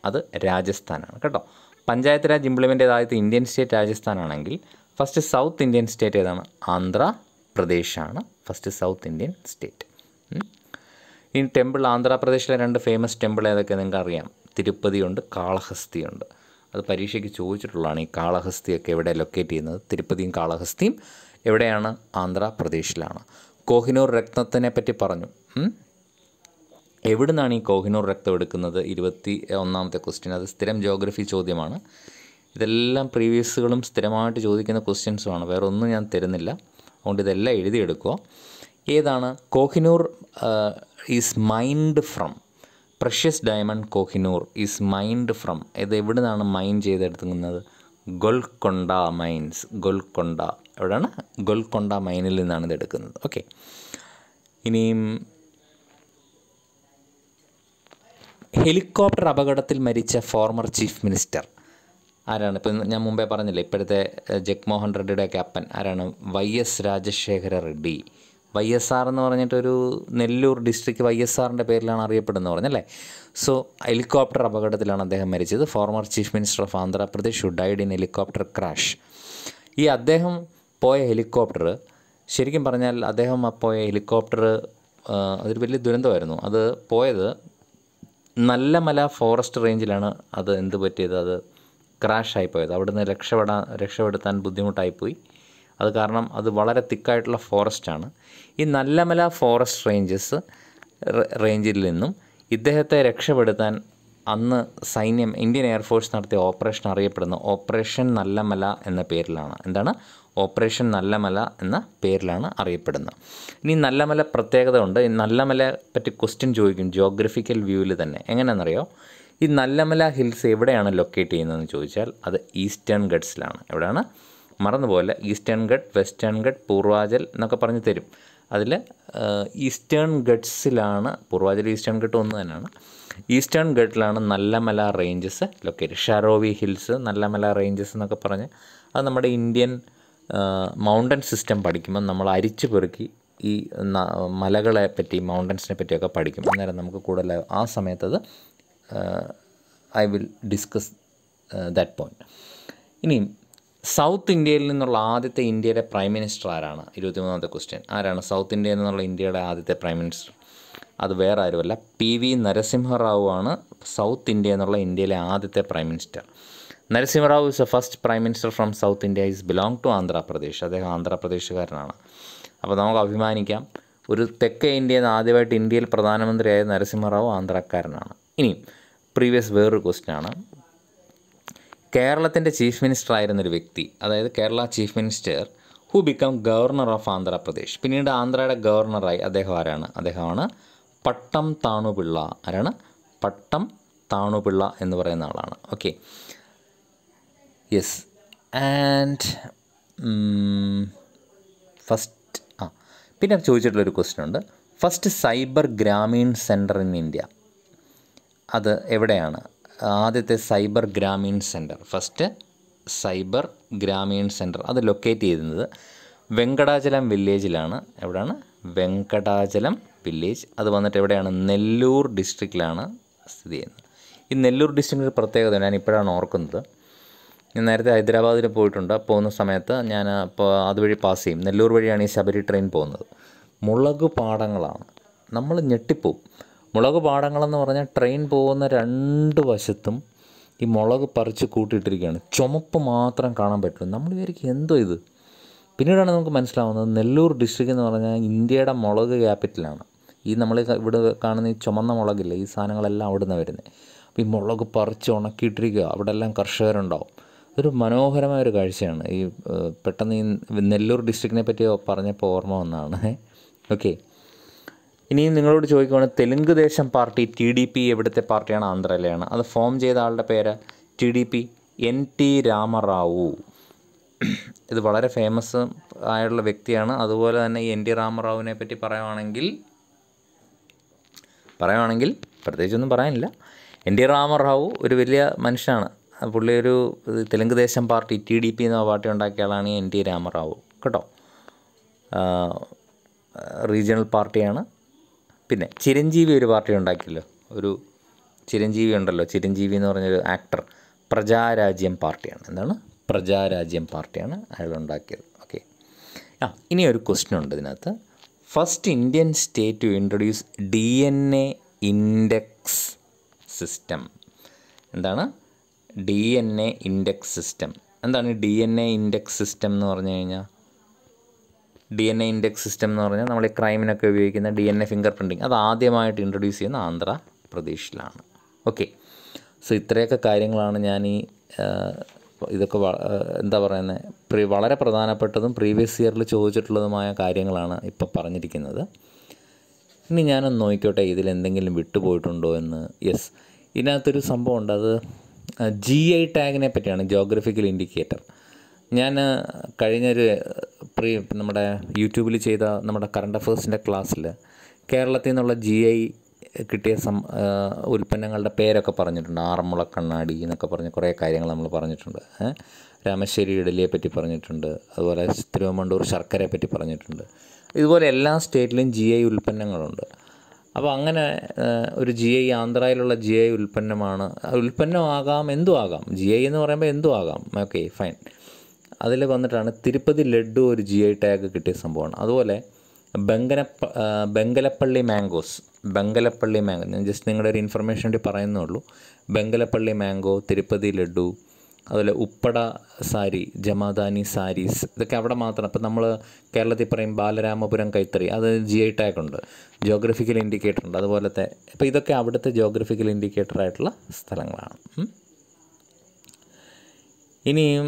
അത് രാജസ്ഥാനാണ് കേട്ടോ. പഞ്ചായത്ത് രാജ് ഇംപ്ലിമെൻറ്റ് ചെയ്ത ആദ്യത്തെ ഇന്ത്യൻ സ്റ്റേറ്റ് രാജസ്ഥാനാണെങ്കിൽ ഫസ്റ്റ് സൗത്ത് ഇന്ത്യൻ സ്റ്റേറ്റ് ഏതാണ്? ആന്ധ്രാപ്രദേശാണ് ഫസ്റ്റ് സൗത്ത് ഇന്ത്യൻ സ്റ്റേറ്റ്. ഇനി ടെമ്പിൾ, ആന്ധ്രാപ്രദേശിലെ 2 ഫേമസ് ടെമ്പിൾ ഏതൊക്കെ നിങ്ങൾക്ക് അറിയാം? തിരുപ്പതിയുണ്ട്, കാളഹസ്തിയുണ്ട്. അത് പരീക്ഷയ്ക്ക് ചോദിച്ചിട്ടുള്ളതാണ്. ഈ കാളഹസ്തിയൊക്കെ എവിടെ ലൊക്കേറ്റ് ചെയ്യുന്നത്? തിരുപ്പതിയും കാളഹസ്തിയും എവിടെയാണ്? ആന്ധ്രാപ്രദേശിലാണ്. കോഹിനൂർ രത്നത്തിനെ പറ്റി പറഞ്ഞു. എവിടെ നിന്നാണ് ഈ കോഹിനൂർ രക്തം എടുക്കുന്നത്? 21ാമത്തെ ക്വസ്റ്റ്യൻ. അത് സ്ഥിരം ജോഗ്രഫി ചോദ്യമാണ്. ഇതെല്ലാം പ്രീവിയസുകളും സ്ഥിരമായിട്ട് ചോദിക്കുന്ന ക്വസ്റ്റ്യൻസുമാണ്. വേറെ ഒന്നും ഞാൻ തരുന്നില്ല. അതുകൊണ്ട് ഇതെല്ലാം എഴുതിയെടുക്കുക. ഏതാണ് Kohinoor is mind from? Precious diamond Kohinoor is mind from. ഇത് എവിടെ നിന്നാണ് മൈൻ ചെയ്തെടുക്കുന്നത്? ഗോൽക്കൊണ്ട മൈൻസ്. ഗോൽക്കൊണ്ട എവിടെയാണ്? ഗോൽക്കൊണ്ട മൈനിൽ നിന്നാണ് ഇത് എടുക്കുന്നത്. ഓക്കെ. ഇനിയും ഹെലികോപ്റ്റർ അപകടത്തിൽ മരിച്ച ഫോർമർ ചീഫ് മിനിസ്റ്റർ ആരാണ്? ഇപ്പം ഞാൻ മുമ്പേ പറഞ്ഞില്ലേ, ഇപ്പോഴത്തെ ജഗ്മോഹൻ റെഡ്ഡിയുടെ ക്യാപ്റ്റൻ ആരാണ്? YS രാജശേഖര റെഡ്ഡി. YSR എന്ന് പറഞ്ഞിട്ടൊരു നെല്ലൂർ ഡിസ്ട്രിക്ട് YSRൻ്റെ പേരിലാണ് അറിയപ്പെടുന്നത് പറഞ്ഞല്ലേ. സോ ഹെലികോപ്റ്റർ അപകടത്തിലാണ് അദ്ദേഹം മരിച്ചത്. Former chief minister of Andhra Pradesh who died in helicopter crash. ഈ അദ്ദേഹം പോയ ഹെലികോപ്റ്റർ, ശരിക്കും പറഞ്ഞാൽ അദ്ദേഹം പോയ ഹെലികോപ്റ്റർ അതൊരു വലിയ ദുരന്തമായിരുന്നു. അത് പോയത് നല്ലമല ഫോറസ്റ്റ് റേഞ്ചിലാണ്. അത് എന്ത് പറ്റിയത്? അത് ക്രാഷായി പോയത്. അവിടുന്ന് രക്ഷപ്പെടുത്താൻ ബുദ്ധിമുട്ടായിപ്പോയി. അത് കാരണം അത് വളരെ തിക്കായിട്ടുള്ള ഫോറസ്റ്റാണ്. ഈ നല്ലമല ഫോറസ്റ്റ് റേഞ്ചിൽ നിന്നും ഇദ്ദേഹത്തെ രക്ഷപ്പെടുത്താൻ അന്ന് സൈന്യം, ഇന്ത്യൻ എയർഫോഴ്സ് നടത്തിയ ഓപ്പറേഷൻ അറിയപ്പെടുന്ന ഓപ്പറേഷൻ നല്ലമല എന്ന പേരിലാണ്. എന്താണ്? ഓപ്പറേഷൻ നല്ലമല എന്ന പേരിലാണ് അറിയപ്പെടുന്നത്. ഇനി നല്ലമല പ്രത്യേകത ഉണ്ട്. ഈ നല്ലമല പറ്റി ക്വസ്റ്റ്യൻ ചോദിക്കും ജിയോഗ്രഫിക്കൽ വ്യൂവിൽ തന്നെ. എങ്ങനെയാണെന്നറിയോ? ഈ നല്ലമല ഹിൽസ് എവിടെയാണ് ലൊക്കേറ്റ് ചെയ്യുന്നതെന്ന് ചോദിച്ചാൽ അത് ഈസ്റ്റേൺ ഗട്ട്സിലാണ്. എവിടെയാണ്? മറന്നുപോലെ. Eastern ghat, western ghat, Purvachal എന്നൊക്കെ പറഞ്ഞ് തരും. അതിൽ ഈസ്റ്റേൺ ഗട്ട്സിലാണ്. പൂർവാചൽ ഈസ്റ്റേൺ ഗട്ട് ഒന്ന് തന്നെയാണ്. ഈസ്റ്റേൺ ഗട്ടിലാണ് നല്ലമല റേഞ്ചസ് ലൊക്കേറ്റ്. ഷാരോവി ഹിൽസ്, നല്ലമല റേഞ്ചസ് എന്നൊക്കെ പറഞ്ഞ് അത് നമ്മുടെ ഇന്ത്യൻ മൗണ്ടൻ സിസ്റ്റം പഠിക്കുമ്പോൾ നമ്മൾ അരിച്ചു പെറുക്കി ഈ മലകളെ പറ്റി, മൗണ്ടൻസിനെ പറ്റിയൊക്കെ പഠിക്കും. അന്നേരം നമുക്ക് കൂടുതൽ ആ സമയത്തത് I will discuss that point. ഇനിയും സൗത്ത് ഇന്ത്യയിൽ നിന്നുള്ള ആദ്യത്തെ ഇന്ത്യയുടെ പ്രൈം മിനിസ്റ്റർ ആരാണ്? 23ാമത്തെ ക്വസ്റ്റ്യൻ. ആരാണ് സൗത്ത് ഇന്ത്യയിൽ നിന്നുള്ള ഇന്ത്യയുടെ ആദ്യത്തെ പ്രൈം മിനിസ്റ്റർ? അത് വേറെ ആരുമല്ല, PV നരസിംഹറാവു ആണ് സൗത്ത് ഇന്ത്യ എന്നുള്ള ഇന്ത്യയിലെ ആദ്യത്തെ prime minister. Narasimha Rao is a first prime minister from south India. Is belong to Andhra Pradesh. അദ്ദേഹം ആന്ധ്രാപ്രദേശുകാരനാണ്. അപ്പോൾ നമുക്ക് അഭിമാനിക്കാം, ഒരു തെക്കേ ഇന്ത്യയിൽ നിന്ന് ആദ്യമായിട്ട് ഇന്ത്യയിൽ പ്രധാനമന്ത്രിയായ നരസിംഹറാവു ആന്ധ്രാക്കാരനാണ്. ഇനി പ്രീവിയസ് വേറൊരു ക്വസ്റ്റ്യനാണ്. കേരളത്തിൻ്റെ ചീഫ് മിനിസ്റ്റർ ആയിരുന്നൊരു വ്യക്തി, അതായത് Kerala chief minister who become governor of Andhra Pradesh, പിന്നീട് ആന്ധ്രയുടെ ഗവർണറായി. അദ്ദേഹം ആരാണ്? അദ്ദേഹമാണ് പട്ടം താണുപിള്ള. ആരാണ്? പട്ടം താണുപിള്ള എന്ന് പറയുന്ന ആളാണ്. Okay, yes. ആൻഡ് ഫസ്റ്റ് പിന്നെ ചോദിച്ചിട്ടുള്ളൊരു ക്വസ്റ്റ്യൻ ഉണ്ട്. First cyber Grameen centre in India, അത് എവിടെയാണ്? ആദ്യത്തെ cyber Grameen centre, first cyber Grameen centre അത് ലൊക്കേറ്റ് ചെയ്യുന്നത് വെങ്കടാചലം വില്ലേജിലാണ്. എവിടെയാണ്? വെങ്കടാചലം വില്ലേജ്. അത് വന്നിട്ട് എവിടെയാണ്? നെല്ലൂർ ഡിസ്ട്രിക്റ്റിലാണ് സ്ഥിതി ചെയ്യുന്നത്. ഈ നെല്ലൂർ ഡിസ്ട്രിക്റ്റിൻ്റെ പ്രത്യേകത ഞാൻ ഇപ്പോഴാണ് ഓർക്കുന്നത്. ഞാൻ നേരത്തെ ഹൈദരാബാദിൽ പോയിട്ടുണ്ട്. പോകുന്ന സമയത്ത് ഞാൻ അപ്പോൾ അതുവഴി പാസ് ചെയ്യും. നെല്ലൂർ വഴിയാണ് ഈ ശബരി ട്രെയിൻ പോകുന്നത്. മുളക് പാടങ്ങളാണ്. നമ്മൾ ഞെട്ടിപ്പോവും. മുളക് പാടങ്ങളെന്ന് പറഞ്ഞാൽ ട്രെയിൻ പോകുന്ന രണ്ട് വശത്തും ഈ മുളക് പറിച്ച് കൂട്ടിയിട്ടിരിക്കുകയാണ്. ചുമപ്പ് മാത്രം കാണാൻ പറ്റും. നമ്മൾ വിചാരിക്കും എന്തോ ഇത്. പിന്നീടാണ് നമുക്ക് മനസ്സിലാവുന്നത് നെല്ലൂർ ഡിസ്ട്രിക്റ്റ് എന്ന് പറഞ്ഞാൽ ഇന്ത്യയുടെ മുളക് ക്യാപിറ്റലാണ്. ഈ നമ്മൾ ഇവിടെ കാണുന്ന ഈ ചുമന്ന മുളകില്ലേ, ഈ സാധനങ്ങളെല്ലാം അവിടെ നിന്ന് വരുന്നത്. അപ്പോൾ ഈ മുളക് പറിച്ച് ഉണക്കിയിട്ടിരിക്കുക. അവിടെ എല്ലാം കർഷകരുണ്ടാവും. ഒരു മനോഹരമായൊരു കാഴ്ചയാണ്. ഈ പെട്ടെന്ന് ഈ നെല്ലൂർ ഡിസ്ട്രിക്റ്റിനെ പറ്റി പറഞ്ഞപ്പോൾ ഓർമ്മ വന്നതാണ്. ഓക്കെ, ഇനിയും നിങ്ങളോട് ചോദിക്കുകയാണ്, തെലുങ്ക് ദേശം പാർട്ടി TDP എവിടുത്തെ പാർട്ടിയാണ്? ആന്ധ്രയിലെയാണ്. അത് ഫോം ചെയ്ത ആളുടെ പേര് TDP NT രാമറാവു. ഇത് വളരെ ഫേമസ് ആയുള്ള വ്യക്തിയാണ്. അതുപോലെ തന്നെ ഈ NT രാമറാവുവിനെ പറ്റി പറയുകയാണെങ്കിൽ പ്രത്യേകിച്ചൊന്നും പറയാനില്ല. NT രാമറാവു ഒരു വലിയ മനുഷ്യനാണ്. പുള്ളി ഒരു തെലുങ്ക് ദേശം പാർട്ടി TDP എന്ന പാർട്ടി ഉണ്ടാക്കിയ ആളാണ് ഈ NT രാമറാവു കേട്ടോ. റീജിയണൽ പാർട്ടിയാണ്. പിന്നെ ചിരഞ്ജീവി ഒരു പാർട്ടി ഉണ്ടാക്കിയല്ലോ, ഒരു ചിരഞ്ജീവി ഉണ്ടല്ലോ, ചിരഞ്ജീവി എന്ന് പറഞ്ഞൊരു ആക്ടർ. പ്രജാരാജ്യം പാർട്ടിയാണ്. എന്താണ്? പ്രജാരാജ്യം പാർട്ടിയാണ് അയാൾ ഉണ്ടാക്കിയത്. ഓക്കെ, ഇനി ഒരു ക്വസ്റ്റ്യൻ ഉണ്ട് ഇതിനകത്ത്. First Indian state to introduce DNA index system. എന്താണ്? DNA index system. എന്താണ് DNA ഇൻഡെക്സ് സിസ്റ്റം എന്ന് പറഞ്ഞു കഴിഞ്ഞാൽ? DNA ഇൻഡെക്സ് സിസ്റ്റം എന്ന് പറഞ്ഞാൽ നമ്മൾ ഈ ക്രൈമിനൊക്കെ ഉപയോഗിക്കുന്ന DNA ഫിംഗർ പ്രിൻറ്റിങ് അത് ആദ്യമായിട്ട് ഇൻട്രൊഡ്യൂസ് ചെയ്യുന്ന ആന്ധ്രാപ്രദേശിലാണ്. ഓക്കെ, സോ ഇത്രയൊക്കെ കാര്യങ്ങളാണ് ഞാൻ ഈ ഇതൊക്കെ എന്താ പറയുന്നത് വളരെ പ്രധാനപ്പെട്ടതും പ്രീവിയസ് ഇയറിൽ ചോദിച്ചിട്ടുള്ളതുമായ കാര്യങ്ങളാണ് ഇപ്പോൾ പറഞ്ഞിരിക്കുന്നത്. ഇനി ഞാനൊന്ന് നോക്കിക്കോട്ടെ ഇതിലെന്തെങ്കിലും വിട്ടുപോയിട്ടുണ്ടോ എന്ന്. യെസ്, ഇതിനകത്തൊരു സംഭവമുണ്ട്, അത് GI ടാഗിനെ പറ്റിയാണ്, ജോഗ്രഫിക്കൽ ഇൻഡിക്കേറ്റർ. ഞാൻ കഴിഞ്ഞൊരു നമ്മുടെ യൂട്യൂബിൽ ചെയ്ത നമ്മുടെ കറണ്ട് അഫേഴ്സിൻ്റെ ക്ലാസ്സിൽ കേരളത്തിൽ നിന്നുള്ള GI കിട്ടിയ ഉൽപ്പന്നങ്ങളുടെ പേരൊക്കെ പറഞ്ഞിട്ടുണ്ട്. ആറന്മുള കണ്ണാടി എന്നൊക്കെ പറഞ്ഞ് കുറേ കാര്യങ്ങൾ നമ്മൾ പറഞ്ഞിട്ടുണ്ട്. രാമശ്ശേരി ഇഡലിയെ പറ്റി പറഞ്ഞിട്ടുണ്ട്, അതുപോലെ തിരുവമണ്ടൂർ ശർക്കരയെ പറ്റി പറഞ്ഞിട്ടുണ്ട്. ഇതുപോലെ എല്ലാ സ്റ്റേറ്റിലും GI ഉൽപ്പന്നങ്ങളുണ്ട്. അപ്പോൾ അങ്ങനെ ഒരു GI ആന്ധ്രയിലുള്ള GI ഉൽപ്പന്നമാണ്, ഉൽപ്പന്നമാകാം, എന്തും ആകാം. GI എന്ന് പറയുമ്പോൾ എന്തും ആകാം. Okay, fine. അതിൽ വന്നിട്ടാണ് തിരുപ്പതി ലഡ്ഡു ഒരു GI ടാഗ് കിട്ടിയ സംഭവമാണ്. അതുപോലെ ബംഗലപ്പള്ളി മാംഗോസ്, ഞാൻ ജസ്റ്റ് നിങ്ങളുടെ ഒരു ഇൻഫർമേഷൻ വേണ്ടി പറയുന്നുള്ളൂ. ബംഗലപ്പള്ളി മാംഗോ, തിരുപ്പതി ലഡ്ഡു, അതുപോലെ ഉപ്പട സാരി, ജമാദാനി സാരീസ്, ഇതൊക്കെ അവിടെ മാത്രം. അപ്പോൾ നമ്മൾ കേരളത്തിൽ പറയും ബാലരാമപുരം കൈത്തറി, അത് GI ടാഗ് ഉണ്ട്, ജോഗ്രഫിക്കൽ ഇൻഡിക്കേറ്റർ ഉണ്ട് അതുപോലത്തെ. അപ്പോൾ ഇതൊക്കെ അവിടുത്തെ ജോഗ്രഫിക്കൽ ഇൻഡിക്കേറ്ററായിട്ടുള്ള സ്ഥലങ്ങളാണ്. ഇനിയും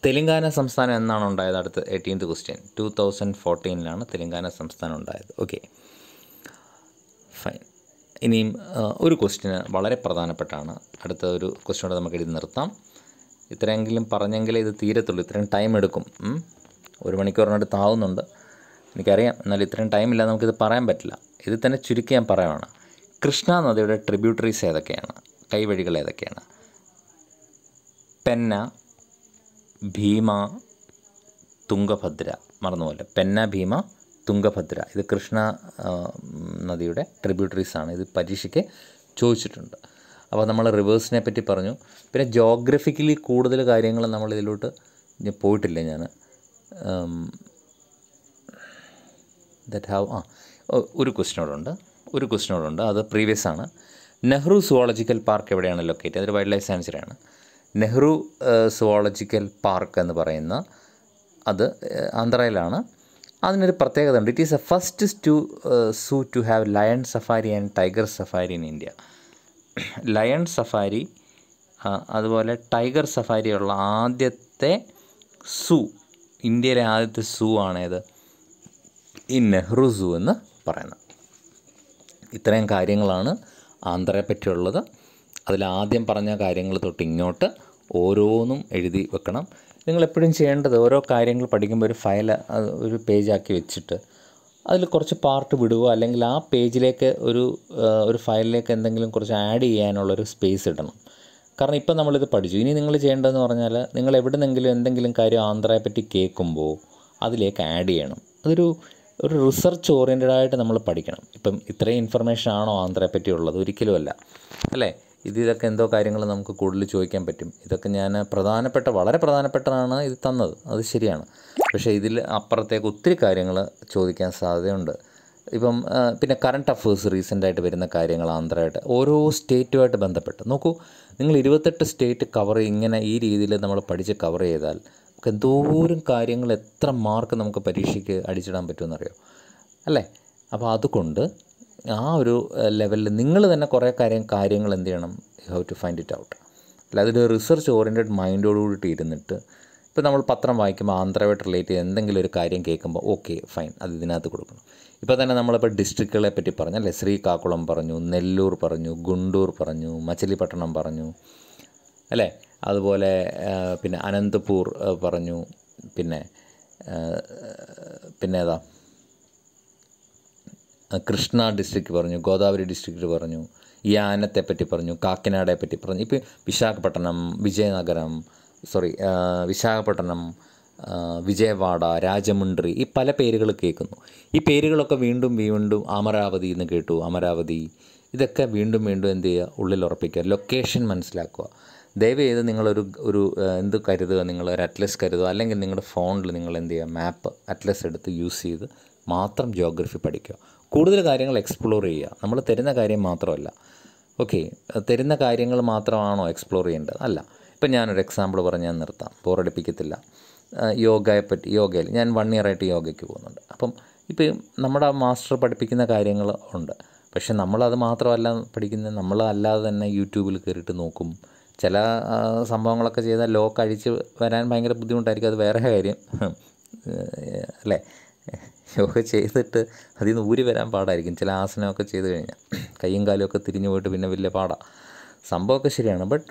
തെലങ്കാന സംസ്ഥാനം എന്നാണ് ഉണ്ടായത്? അടുത്ത 18th ക്വസ്റ്റ്യൻ. 2014 തെലങ്കാന സംസ്ഥാനം ഉണ്ടായത്. Okay, fine. ഇനിയും ഒരു ക്വസ്റ്റ്യന് വളരെ പ്രധാനപ്പെട്ടാണ്, അടുത്ത ഒരു ക്വസ്റ്റ്യനോട് നമുക്ക് എഴുതി നിർത്താം. ഇത്രയെങ്കിലും പറഞ്ഞെങ്കിലേ ഇത് തീരത്തുള്ളൂ. ഇത്രയും ടൈം എടുക്കും, 1 മണിക്കൂറിനടുത്ത് ആവുന്നുണ്ട് എനിക്കറിയാം. എന്നാലും ഇത്രയും ടൈമില്ല, നമുക്കിത് പറയാൻ പറ്റില്ല. ഇത് തന്നെ ചുരുക്കി ഞാൻ പറയുവാണ്. കൃഷ്ണ നദിയുടെ ട്രിബ്യൂട്ടറീസ് ഏതൊക്കെയാണ്? കൈവഴികൾ ഏതൊക്കെയാണ്? പെന്ന, ഭീമ, തുംഗഭദ്ര. മറന്നുപോലെ, പെന്ന, ഭീമ, തുംഗഭദ്ര. ഇത് കൃഷ്ണ നദിയുടെ ട്രിബ്യൂട്ടറീസാണ്. ഇത് പരീക്ഷയ്ക്ക് ചോദിച്ചിട്ടുണ്ട്. അപ്പോൾ നമ്മൾ റിവേഴ്സിനെ പറ്റി പറഞ്ഞു. പിന്നെ ജോഗ്രഫിക്കലി കൂടുതൽ കാര്യങ്ങൾ നമ്മളിതിലോട്ട് പോയിട്ടില്ല ഞാൻ. ഒരു ക്വസ്റ്റ്യനോടുണ്ട്, അത് പ്രീവിയസ് ആണ്. നെഹ്റു സുവോളജിക്കൽ പാർക്ക് എവിടെയാണ് ലൊക്കേറ്റ്? അതൊരു വൈൽഡ് ലൈഫ് സാങ്ച്വറിയാണ്. നെഹ്റു സുവോളജിക്കൽ പാർക്ക് എന്ന് പറയുന്ന അത് ആന്ധ്രയിലാണ്. അതിനൊരു പ്രത്യേകത ഉണ്ട്. It is a first zoo to have lion safari and tiger safari in India. Lion safari അതുപോലെ ടൈഗർ സഫാരിയുള്ള ആദ്യത്തെ സൂ, ഇന്ത്യയിലെ ആദ്യത്തെ സൂ ആണേത്? ഈ നെഹ്റു സൂ എന്ന് പറയുന്നത്. ഇത്രയും കാര്യങ്ങളാണ് ആന്ധ്രയെ പറ്റിയുള്ളത്. അതിലാദ്യം പറഞ്ഞ കാര്യങ്ങൾ തൊട്ട് ഇങ്ങോട്ട് ഓരോന്നും എഴുതി വെക്കണം. നിങ്ങളെപ്പോഴും ചെയ്യേണ്ടത് ഓരോ കാര്യങ്ങൾ പഠിക്കുമ്പോൾ ഒരു പേജാക്കി വെച്ചിട്ട് അതിൽ കുറച്ച് പാർട്ട് വിടുക, അല്ലെങ്കിൽ ആ പേജിലേക്ക് ഒരു ഫയലിലേക്ക് എന്തെങ്കിലും കുറച്ച് ആഡ് ചെയ്യാനുള്ളൊരു സ്പേസ് ഇടണം. കാരണം ഇപ്പം നമ്മളിത് പഠിച്ചു. ഇനി നിങ്ങൾ ചെയ്യേണ്ടതെന്ന് പറഞ്ഞാൽ, നിങ്ങൾ എവിടെന്നെങ്കിലും എന്തെങ്കിലും കാര്യം ആന്ധ്രയെ പറ്റി കേൾക്കുമ്പോൾ അതിലേക്ക് ആഡ് ചെയ്യണം. അതൊരു റിസർച്ച് ഓറിയൻറ്റഡായിട്ട് നമ്മൾ പഠിക്കണം. ഇപ്പം ഇത്രയും ഇൻഫർമേഷൻ ആണോ ആന്ധ്രയെ പറ്റിയുള്ളത്? ഒരിക്കലുമല്ല, അല്ലേ? ഇതൊക്കെ എന്തോ കാര്യങ്ങൾ നമുക്ക് കൂടുതൽ ചോദിക്കാൻ പറ്റും. ഇതൊക്കെ ഞാൻ വളരെ പ്രധാനപ്പെട്ടതാണ് ഇത് തന്നത്, അത് ശരിയാണ്. പക്ഷേ ഇതിൽ അപ്പുറത്തേക്ക് ഒത്തിരി കാര്യങ്ങൾ ചോദിക്കാൻ സാധ്യതയുണ്ട്. ഇപ്പം പിന്നെ കറണ്ട് അഫേഴ്സ് റീസെൻ്റായിട്ട് വരുന്ന കാര്യങ്ങൾ ആന്ധ്രയായിട്ട് ഓരോ സ്റ്റേറ്റുമായിട്ട് ബന്ധപ്പെട്ട് നോക്കൂ. നിങ്ങൾ 28 സ്റ്റേറ്റ് ഇങ്ങനെ ഈ രീതിയിൽ നമ്മൾ പഠിച്ച് കവർ ചെയ്താൽ നമുക്ക് എന്തോരം കാര്യങ്ങൾ, എത്ര മാർക്ക് നമുക്ക് പരീക്ഷയ്ക്ക് അടിച്ചിടാൻ പറ്റുമെന്നറിയോ, അല്ലേ? അപ്പോൾ അതുകൊണ്ട് ആ ഒരു ലെവലിൽ നിങ്ങൾ തന്നെ കുറേ കാര്യങ്ങൾ എന്ത് ചെയ്യണം? You have to find it out. അല്ല, അതൊരു റിസർച്ച് ഓറിയൻറ്റഡ് മൈൻഡോടുകൂടി ഇരുന്നിട്ട്, ഇപ്പോൾ നമ്മൾ പത്രം വായിക്കുമ്പോൾ ആന്ധ്രയായിട്ട് റിലേറ്റ് ചെയ്ത് എന്തെങ്കിലും ഒരു കാര്യം കേൾക്കുമ്പോൾ ഓക്കെ ഫൈൻ, അത് ഇതിനകത്ത് കൊടുക്കണം. ഇപ്പോൾ തന്നെ നമ്മളിപ്പോൾ ഡിസ്ട്രിക്റ്റുകളെ പറ്റി പറഞ്ഞല്ലേ, ശ്രീകാക്കുളം പറഞ്ഞു, നെല്ലൂർ പറഞ്ഞു, ഗുണ്ടൂർ പറഞ്ഞു, മച്ചിലിപട്ടണം പറഞ്ഞു, അല്ലേ? അതുപോലെ പിന്നെ അനന്തപൂർ പറഞ്ഞു, പിന്നെ ഏതാ, കൃഷ്ണ ഡിസ്ട്രിക്റ്റ് പറഞ്ഞു, ഗോദാവരി ഡിസ്ട്രിക്റ്റ് പറഞ്ഞു, യാനത്തെ പറ്റി പറഞ്ഞു, കാക്കിനാടയെ പറ്റി പറഞ്ഞു. ഇപ്പോൾ വിശാഖപട്ടണം, വിശാഖപട്ടണം, വിജയവാഡ, രാജമുണ്ട്രി, ഈ പല പേരുകൾ കേൾക്കുന്നു. ഈ പേരുകളൊക്കെ വീണ്ടും അമരാവതി എന്ന് കേട്ടു, അമരാവതി, ഇതൊക്കെ വീണ്ടും എന്ത് ചെയ്യുക? ഉള്ളിൽ ഉറപ്പിക്കുക, ലൊക്കേഷൻ മനസ്സിലാക്കുക. ദയവേത് നിങ്ങളൊരു എന്ത് കരുതുക, നിങ്ങളൊരു അറ്റ്ലസ് കരുതുക, അല്ലെങ്കിൽ നിങ്ങളുടെ ഫോണിൽ നിങ്ങൾ എന്ത് ചെയ്യുക? മാപ്പ് അറ്റ്ലസ് എടുത്ത് യൂസ് ചെയ്ത് മാത്രം ജോഗ്രഫി പഠിക്കുക. കൂടുതൽ കാര്യങ്ങൾ എക്സ്പ്ലോർ ചെയ്യുക. നമ്മൾ തരുന്ന കാര്യം മാത്രമല്ല, ഓക്കെ, തരുന്ന കാര്യങ്ങൾ മാത്രമാണോ എക്സ്പ്ലോർ ചെയ്യേണ്ടത്? അല്ല. ഇപ്പം ഞാനൊരു എക്സാമ്പിൾ പറഞ്ഞ് ഞാൻ നിർത്താം, ബോറടിപ്പിക്കത്തില്ല. യോഗയിൽ ഞാൻ 1 ഇയറായിട്ട് യോഗയ്ക്ക് പോകുന്നുണ്ട്. അപ്പം ഇപ്പോൾ നമ്മുടെ മാസ്റ്റർ പഠിപ്പിക്കുന്ന കാര്യങ്ങൾ ഉണ്ട്. പക്ഷെ നമ്മളത് മാത്രമല്ല പഠിക്കുന്നത്, നമ്മൾ അല്ലാതെ തന്നെ യൂട്യൂബിൽ കയറിയിട്ട് നോക്കും. ചില സംഭവങ്ങളൊക്കെ ചെയ്താൽ ലോക്ക് അഴിച്ച് വരാൻ ഭയങ്കര ബുദ്ധിമുട്ടായിരിക്കും, അത് വേറെ കാര്യം അല്ലേ. യോഗ ചെയ്തിട്ട് അതിൽ നിന്ന് ഊരി വരാൻ പാടായിരിക്കും. ചില ആസനമൊക്കെ ചെയ്ത് കഴിഞ്ഞാൽ കയ്യും കാലുമൊക്കെ തിരിഞ്ഞു പോയിട്ട് പിന്നെ വലിയ പാടാണ്. സംഭവമൊക്കെ ശരിയാണ്. ബട്ട്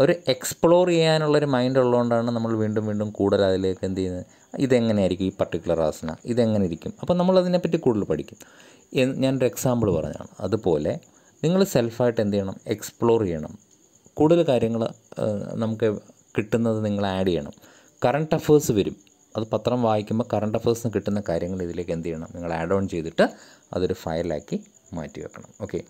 ഒരു എക്സ്പ്ലോർ ചെയ്യാനുള്ളൊരു മൈൻഡ് ഉള്ളതുകൊണ്ടാണ് നമ്മൾ വീണ്ടും വീണ്ടും കൂടുതൽ അതിലേക്ക് എന്ത് ചെയ്യുന്നത്, ഇതെങ്ങനെയായിരിക്കും ഈ പർട്ടിക്കുലർ ആസന, ഇതെങ്ങനെ ഇരിക്കും, അപ്പോൾ നമ്മളതിനെപ്പറ്റി കൂടുതൽ പഠിക്കും. ഞാനൊരു എക്സാമ്പിൾ പറഞ്ഞതാണ്. അതുപോലെ നിങ്ങൾ സെൽഫായിട്ട് എന്ത് ചെയ്യണം, എക്സ്പ്ലോർ ചെയ്യണം. കൂടുതൽ കാര്യങ്ങൾ നമുക്ക് കിട്ടുന്നത് നിങ്ങൾ ആഡ് ചെയ്യണം. കറണ്ട് അഫേഴ്സ് വരും, അത് പത്രം വായിക്കുമ്പോൾ കറണ്ട് അഫേഴ്സിന് കിട്ടുന്ന കാര്യങ്ങൾ ഇതിലേക്ക് എന്ത് ചെയ്യണം, നിങ്ങൾ ആഡ് ഓൺ ചെയ്തിട്ട് അതൊരു ഫയലാക്കി മാറ്റി വെക്കണം. ഓക്കെ,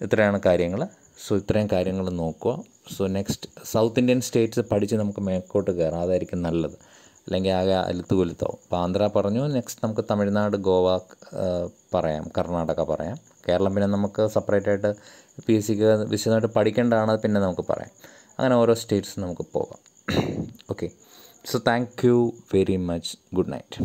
ഇത്രയാണ് കാര്യങ്ങൾ. സോ ഇത്രയും കാര്യങ്ങൾ നോക്കുക. So next south Indian States പഠിച്ച് നമുക്ക് മേക്കോട്ട് കയറാം, അതായിരിക്കും നല്ലത്. അല്ലെങ്കിൽ ആകെ അലുത്ത് കൊലുത്താവും. ഇപ്പോൾ ആന്ധ്ര പറഞ്ഞു, നെക്സ്റ്റ് നമുക്ക് തമിഴ്നാട്, ഗോവ പറയാം, കർണാടക പറയാം. കേരളം പിന്നെ നമുക്ക് സെപ്പറേറ്റായിട്ട് PSCക്ക് വിശദമായിട്ട് പഠിക്കേണ്ടതാണ്, പിന്നെ നമുക്ക് പറയാം. അങ്ങനെ ഓരോ സ്റ്റേറ്റ്സ് നമുക്ക് പോകാം. Okay, so thank you very much. Good night.